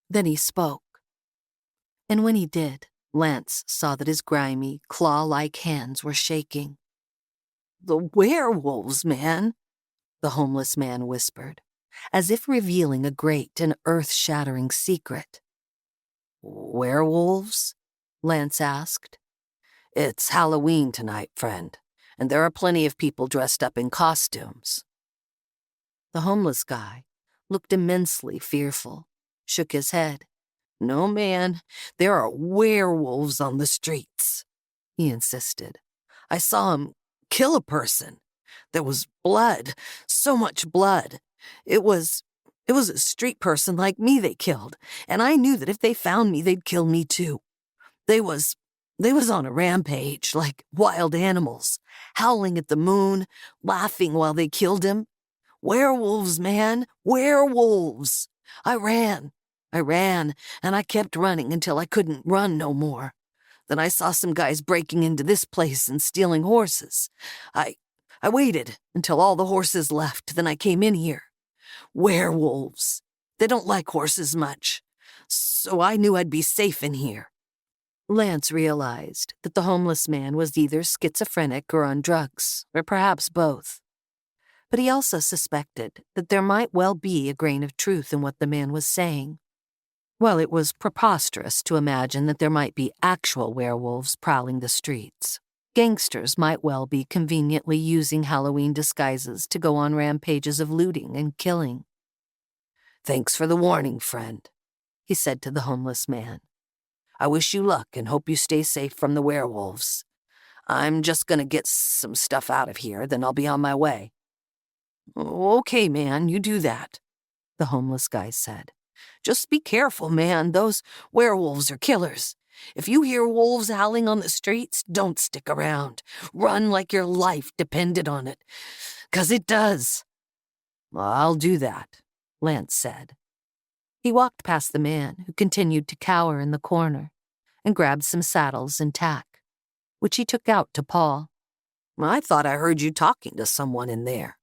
Then he spoke. And when he did, Lance saw that his grimy, claw-like hands were shaking. "The werewolves, man," the homeless man whispered, as if revealing a great and earth-shattering secret. "Werewolves?" Lance asked. "It's Halloween tonight, friend, and there are plenty of people dressed up in costumes." The homeless guy looked immensely fearful, shook his head. "No, man, there are werewolves on the streets," he insisted. "I saw him kill a person. There was blood, so much blood. It was a street person like me they killed, and I knew that if they found me, they'd kill me too. They was on a rampage, like wild animals, howling at the moon, laughing while they killed him. Werewolves, man, werewolves. I ran, and I kept running until I couldn't run no more. Then I saw some guys breaking into this place and stealing horses. I waited until all the horses left, then I came in here. Werewolves. They don't like horses much, so I knew I'd be safe in here." Lance realized that the homeless man was either schizophrenic or on drugs, or perhaps both. But he also suspected that there might well be a grain of truth in what the man was saying. Well, it was preposterous to imagine that there might be actual werewolves prowling the streets. Gangsters might well be conveniently using Halloween disguises to go on rampages of looting and killing. "Thanks for the warning, friend," he said to the homeless man. "I wish you luck and hope you stay safe from the werewolves. I'm just gonna get some stuff out of here, then I'll be on my way." "Okay, man, you do that," the homeless guy said. "Just be careful, man. Those werewolves are killers. If you hear wolves howling on the streets, don't stick around. Run like your life depended on it, 'cause it does." "I'll do that," Lance said. He walked past the man, who continued to cower in the corner, and grabbed some saddles and tack, which he took out to Paul. "I thought I heard you talking to someone in there,"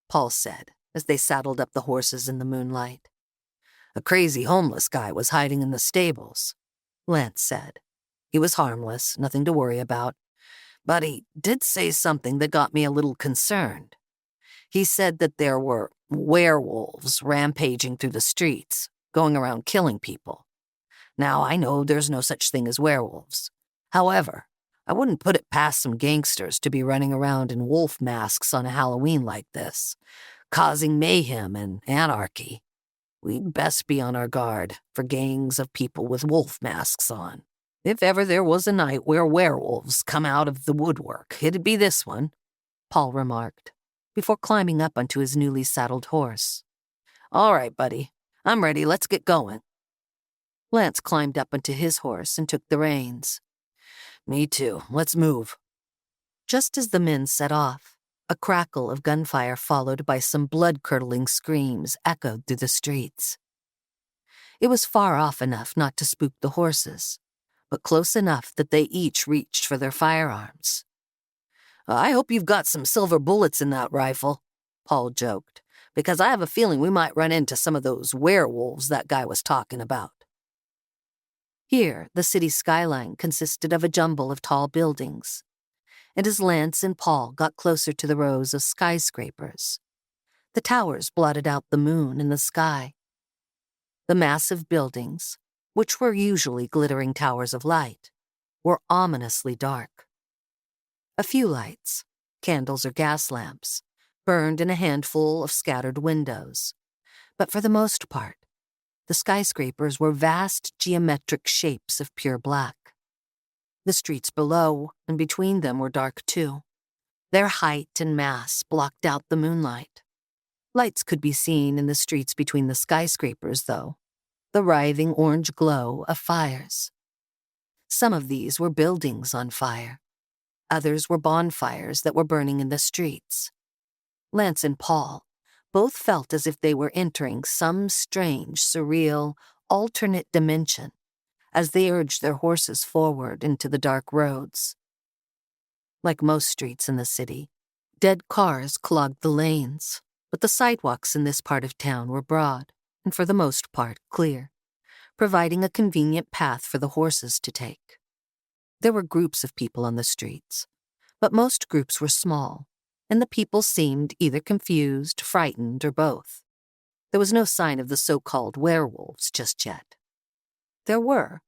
Paul said, as they saddled up the horses in the moonlight. "A crazy homeless guy was hiding in the stables," Lance said. "He was harmless, nothing to worry about, but he did say something that got me a little concerned. He said that there were werewolves rampaging through the streets, going around killing people. Now, I know there's no such thing as werewolves. However, I wouldn't put it past some gangsters to be running around in wolf masks on a Halloween like this, causing mayhem and anarchy. We'd best be on our guard for gangs of people with wolf masks on. If ever there was a night where werewolves come out of the woodwork, it'd be this one," Paul remarked, before climbing up onto his newly saddled horse. "All right, buddy. I'm ready. Let's get going." Lance climbed up onto his horse and took the reins. "Me too. Let's move." Just as the men set off, a crackle of gunfire followed by some blood-curdling screams echoed through the streets. It was far off enough not to spook the horses, but close enough that they each reached for their firearms. "I hope you've got some silver bullets in that rifle," Paul joked, "because I have a feeling we might run into some of those werewolves that guy was talking about." Here, the city skyline consisted of a jumble of tall buildings, and as Lance and Paul got closer to the rows of skyscrapers, the towers blotted out the moon in the sky. The massive buildings, which were usually glittering towers of light, were ominously dark. A few lights, candles or gas lamps, burned in a handful of scattered windows, but for the most part, the skyscrapers were vast geometric shapes of pure black. The streets below and between them were dark too. Their height and mass blocked out the moonlight. Lights could be seen in the streets between the skyscrapers, though, the writhing orange glow of fires. Some of these were buildings on fire. Others were bonfires that were burning in the streets. Lance and Paul both felt as if they were entering some strange, surreal, alternate dimension as they urged their horses forward into the dark roads. Like most streets in the city, dead cars clogged the lanes, but the sidewalks in this part of town were broad and for the most part clear, providing a convenient path for the horses to take. There were groups of people on the streets, but most groups were small, and the people seemed either confused, frightened, or both. There was no sign of the so-called werewolves just yet. There were,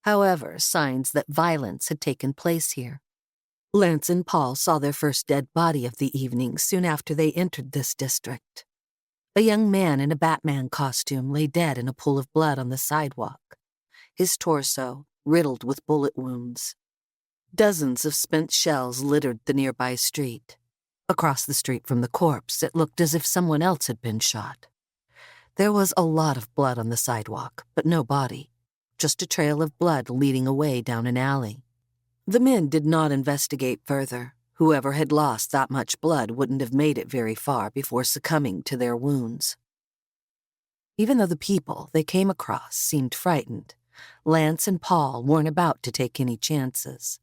however, signs that violence had taken place here. Lance and Paul saw their first dead body of the evening soon after they entered this district. A young man in a Batman costume lay dead in a pool of blood on the sidewalk, his torso riddled with bullet wounds. Dozens of spent shells littered the nearby street. Across the street from the corpse, it looked as if someone else had been shot. There was a lot of blood on the sidewalk, but no body, just a trail of blood leading away down an alley. The men did not investigate further. Whoever had lost that much blood wouldn't have made it very far before succumbing to their wounds. Even though the people they came across seemed frightened, Lance and Paul weren't about to take any chances.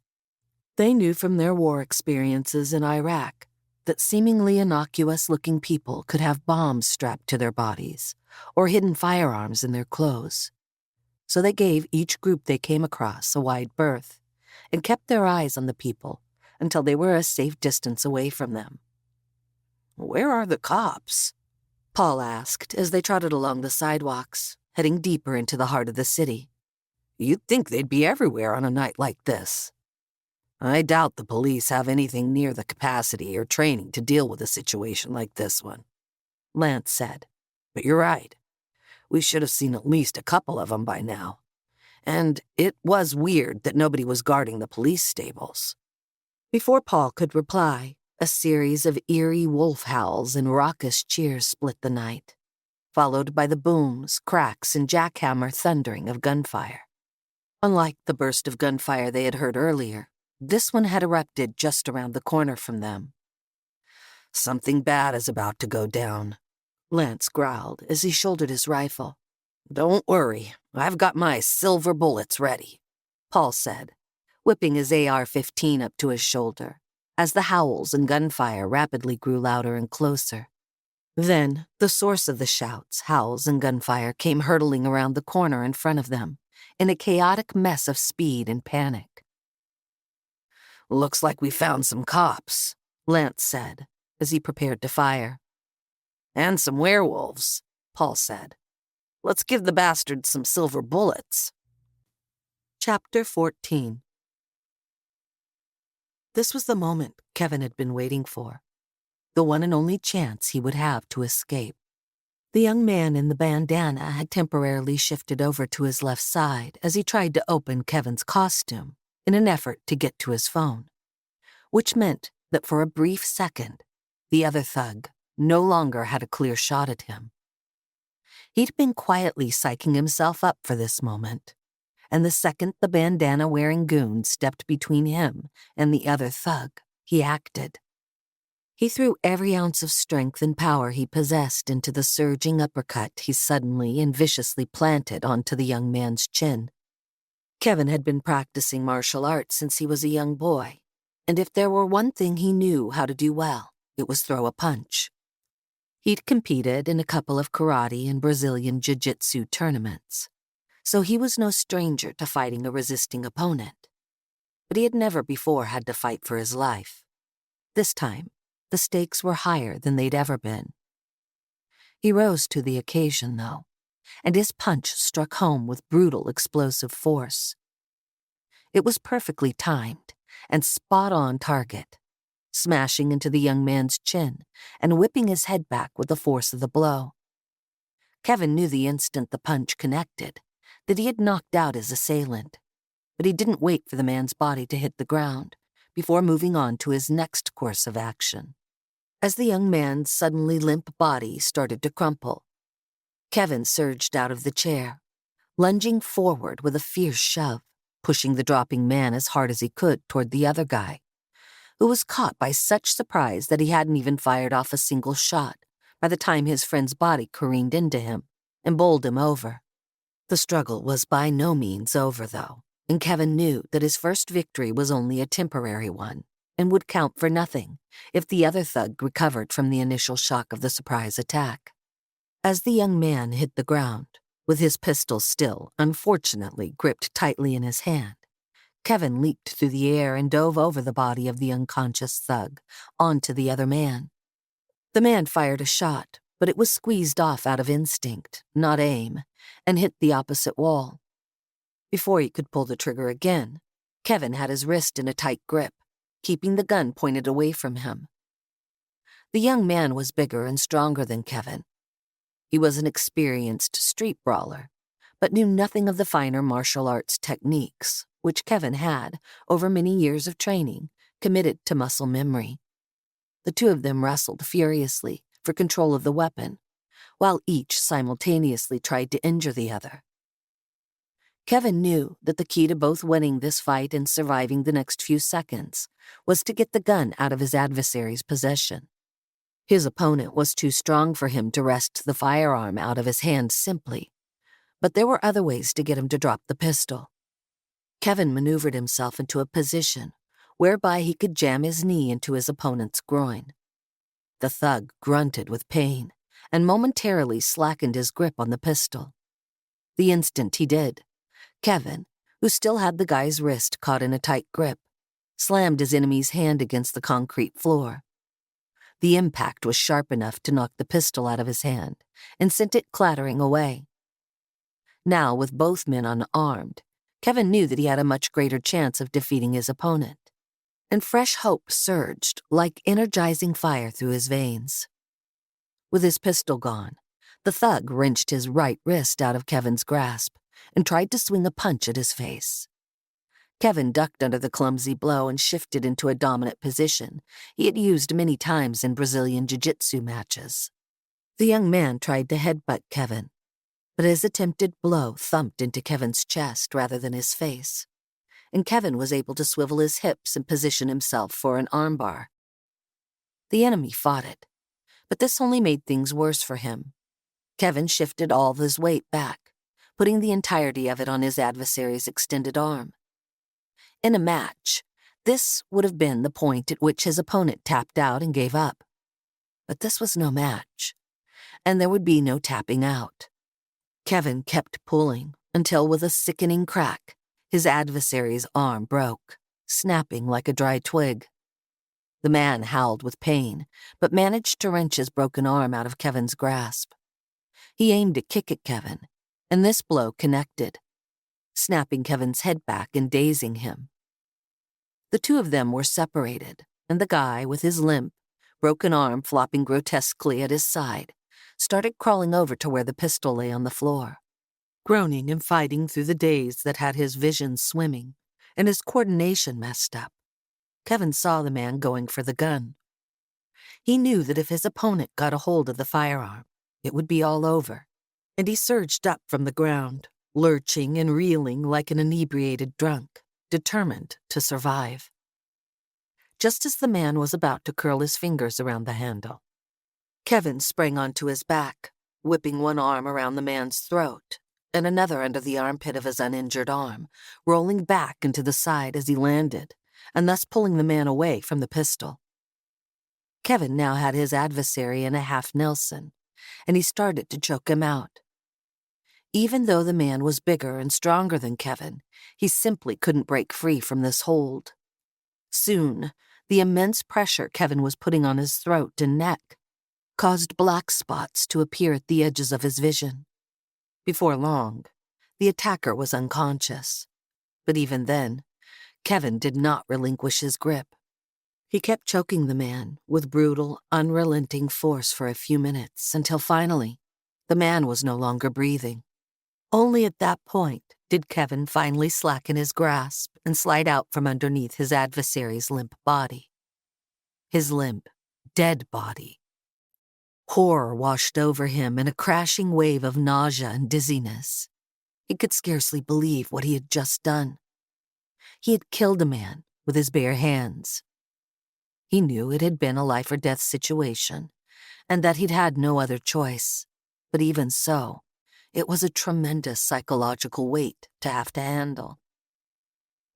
They knew from their war experiences in Iraq that seemingly innocuous-looking people could have bombs strapped to their bodies or hidden firearms in their clothes. So they gave each group they came across a wide berth and kept their eyes on the people until they were a safe distance away from them. "Where are the cops?" Paul asked as they trotted along the sidewalks, heading deeper into the heart of the city. You'd think they'd be everywhere on a night like this. I doubt the police have anything near the capacity or training to deal with a situation like this one, Lance said. But you're right. We should have seen at least a couple of them by now. And it was weird that nobody was guarding the police stables. Before Paul could reply, a series of eerie wolf howls and raucous cheers split the night, followed by the booms, cracks, and jackhammer thundering of gunfire. Unlike the burst of gunfire they had heard earlier, this one had erupted just around the corner from them. Something bad is about to go down, Lance growled as he shouldered his rifle. Don't worry, I've got my silver bullets ready, Paul said, whipping his AR-15 up to his shoulder, as the howls and gunfire rapidly grew louder and closer. Then, the source of the shouts, howls, and gunfire came hurtling around the corner in front of them, in a chaotic mess of speed and panic. Looks like we found some cops, Lance said, as he prepared to fire. And some werewolves, Paul said. Let's give the bastards some silver bullets. Chapter 14. This was the moment Kevin had been waiting for, the one and only chance he would have to escape. The young man in the bandana had temporarily shifted over to his left side as he tried to open Kevin's costume in an effort to get to his phone, which meant that for a brief second, the other thug no longer had a clear shot at him. He'd been quietly psyching himself up for this moment, and the second the bandana-wearing goon stepped between him and the other thug, he acted. He threw every ounce of strength and power he possessed into the surging uppercut he suddenly and viciously planted onto the young man's chin. Kevin had been practicing martial arts since he was a young boy, and if there were one thing he knew how to do well, it was throw a punch. He'd competed in a couple of karate and Brazilian jiu-jitsu tournaments, so he was no stranger to fighting a resisting opponent. But he had never before had to fight for his life. This time, the stakes were higher than they'd ever been. He rose to the occasion, though, and his punch struck home with brutal, explosive force. It was perfectly timed and spot on target, smashing into the young man's chin and whipping his head back with the force of the blow. Kevin knew the instant the punch connected that he had knocked out his assailant, but he didn't wait for the man's body to hit the ground before moving on to his next course of action. As the young man's suddenly limp body started to crumple, Kevin surged out of the chair, lunging forward with a fierce shove, pushing the dropping man as hard as he could toward the other guy, who was caught by such surprise that he hadn't even fired off a single shot by the time his friend's body careened into him and bowled him over. The struggle was by no means over, though, and Kevin knew that his first victory was only a temporary one and would count for nothing if the other thug recovered from the initial shock of the surprise attack. As the young man hit the ground, with his pistol still, unfortunately, gripped tightly in his hand, Kevin leaped through the air and dove over the body of the unconscious thug onto the other man. The man fired a shot, but it was squeezed off out of instinct, not aim, and hit the opposite wall. Before he could pull the trigger again, Kevin had his wrist in a tight grip, keeping the gun pointed away from him. The young man was bigger and stronger than Kevin. He was an experienced street brawler, but knew nothing of the finer martial arts techniques, which Kevin had, over many years of training, committed to muscle memory. The two of them wrestled furiously for control of the weapon, while each simultaneously tried to injure the other. Kevin knew that the key to both winning this fight and surviving the next few seconds was to get the gun out of his adversary's possession. His opponent was too strong for him to wrest the firearm out of his hand simply, but there were other ways to get him to drop the pistol. Kevin maneuvered himself into a position whereby he could jam his knee into his opponent's groin. The thug grunted with pain and momentarily slackened his grip on the pistol. The instant he did, Kevin, who still had the guy's wrist caught in a tight grip, slammed his enemy's hand against the concrete floor. The impact was sharp enough to knock the pistol out of his hand and sent it clattering away. Now, with both men unarmed, Kevin knew that he had a much greater chance of defeating his opponent, and fresh hope surged like energizing fire through his veins. With his pistol gone, the thug wrenched his right wrist out of Kevin's grasp and tried to swing a punch at his face. Kevin ducked under the clumsy blow and shifted into a dominant position he had used many times in Brazilian jiu-jitsu matches. The young man tried to headbutt Kevin, but his attempted blow thumped into Kevin's chest rather than his face, and Kevin was able to swivel his hips and position himself for an armbar. The enemy fought it, but this only made things worse for him. Kevin shifted all of his weight back, putting the entirety of it on his adversary's extended arm. In a match, this would have been the point at which his opponent tapped out and gave up. But this was no match, and there would be no tapping out. Kevin kept pulling until, with a sickening crack, his adversary's arm broke, snapping like a dry twig. The man howled with pain, but managed to wrench his broken arm out of Kevin's grasp. He aimed a kick at Kevin, and this blow connected, snapping Kevin's head back and dazing him. The two of them were separated, and the guy, with his limp, broken arm flopping grotesquely at his side, started crawling over to where the pistol lay on the floor. Groaning and fighting through the daze that had his vision swimming and his coordination messed up, Kevin saw the man going for the gun. He knew that if his opponent got a hold of the firearm, it would be all over, and he surged up from the ground, lurching and reeling like an inebriated drunk, determined to survive. Just as the man was about to curl his fingers around the handle, Kevin sprang onto his back, whipping one arm around the man's throat and another under the armpit of his uninjured arm, rolling back into the side as he landed, and thus pulling the man away from the pistol. Kevin now had his adversary in a half Nelson, and he started to choke him out. Even though the man was bigger and stronger than Kevin, he simply couldn't break free from this hold. Soon, the immense pressure Kevin was putting on his throat and neck caused black spots to appear at the edges of his vision. Before long, the attacker was unconscious. But even then, Kevin did not relinquish his grip. He kept choking the man with brutal, unrelenting force for a few minutes until finally, the man was no longer breathing. Only at that point did Kevin finally slacken his grasp and slide out from underneath his adversary's limp body. His limp, dead body. Horror washed over him in a crashing wave of nausea and dizziness. He could scarcely believe what he had just done. He had killed a man with his bare hands. He knew it had been a life-or-death situation, and that he'd had no other choice. But even so, it was a tremendous psychological weight to have to handle.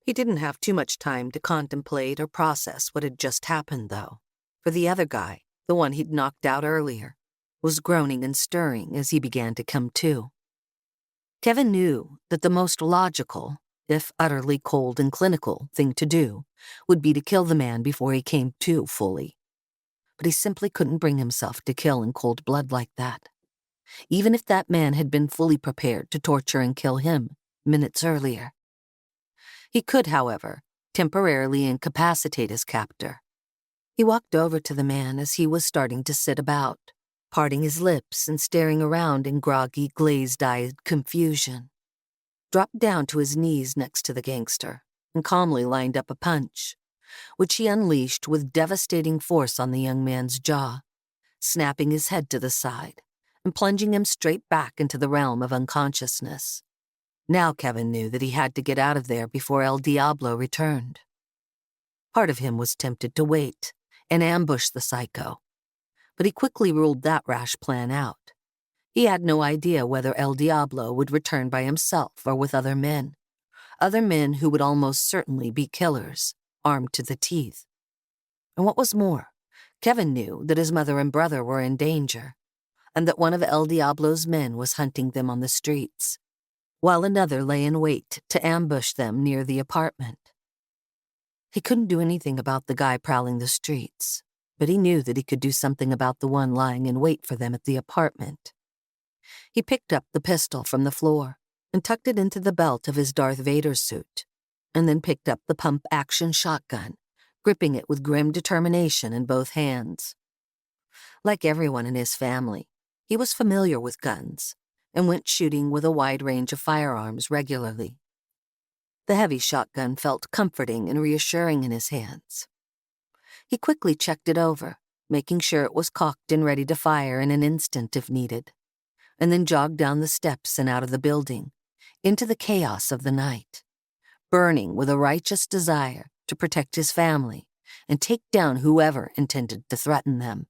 He didn't have too much time to contemplate or process what had just happened, though, for the other guy, the one he'd knocked out earlier, was groaning and stirring as he began to come to. Kevin knew that the most logical, if utterly cold and clinical, thing to do would be to kill the man before he came to fully. But he simply couldn't bring himself to kill in cold blood like that, even if that man had been fully prepared to torture and kill him minutes earlier. He could, however, temporarily incapacitate his captor. He walked over to the man as he was starting to sit about, parting his lips and staring around in groggy, glazed-eyed confusion. Dropped down to his knees next to the gangster and calmly lined up a punch, which he unleashed with devastating force on the young man's jaw, snapping his head to the side and plunging him straight back into the realm of unconsciousness. Now Kevin knew that he had to get out of there before El Diablo returned. Part of him was tempted to wait and ambush the psycho, but he quickly ruled that rash plan out. He had no idea whether El Diablo would return by himself or with other men who would almost certainly be killers, armed to the teeth. And what was more, Kevin knew that his mother and brother were in danger, and that one of El Diablo's men was hunting them on the streets, while another lay in wait to ambush them near the apartment. He couldn't do anything about the guy prowling the streets, but he knew that he could do something about the one lying in wait for them at the apartment. He picked up the pistol from the floor and tucked it into the belt of his Darth Vader suit, and then picked up the pump-action shotgun, gripping it with grim determination in both hands. Like everyone in his family, he was familiar with guns and went shooting with a wide range of firearms regularly. The heavy shotgun felt comforting and reassuring in his hands. He quickly checked it over, making sure it was cocked and ready to fire in an instant if needed, and then jogged down the steps and out of the building, into the chaos of the night, burning with a righteous desire to protect his family and take down whoever intended to threaten them.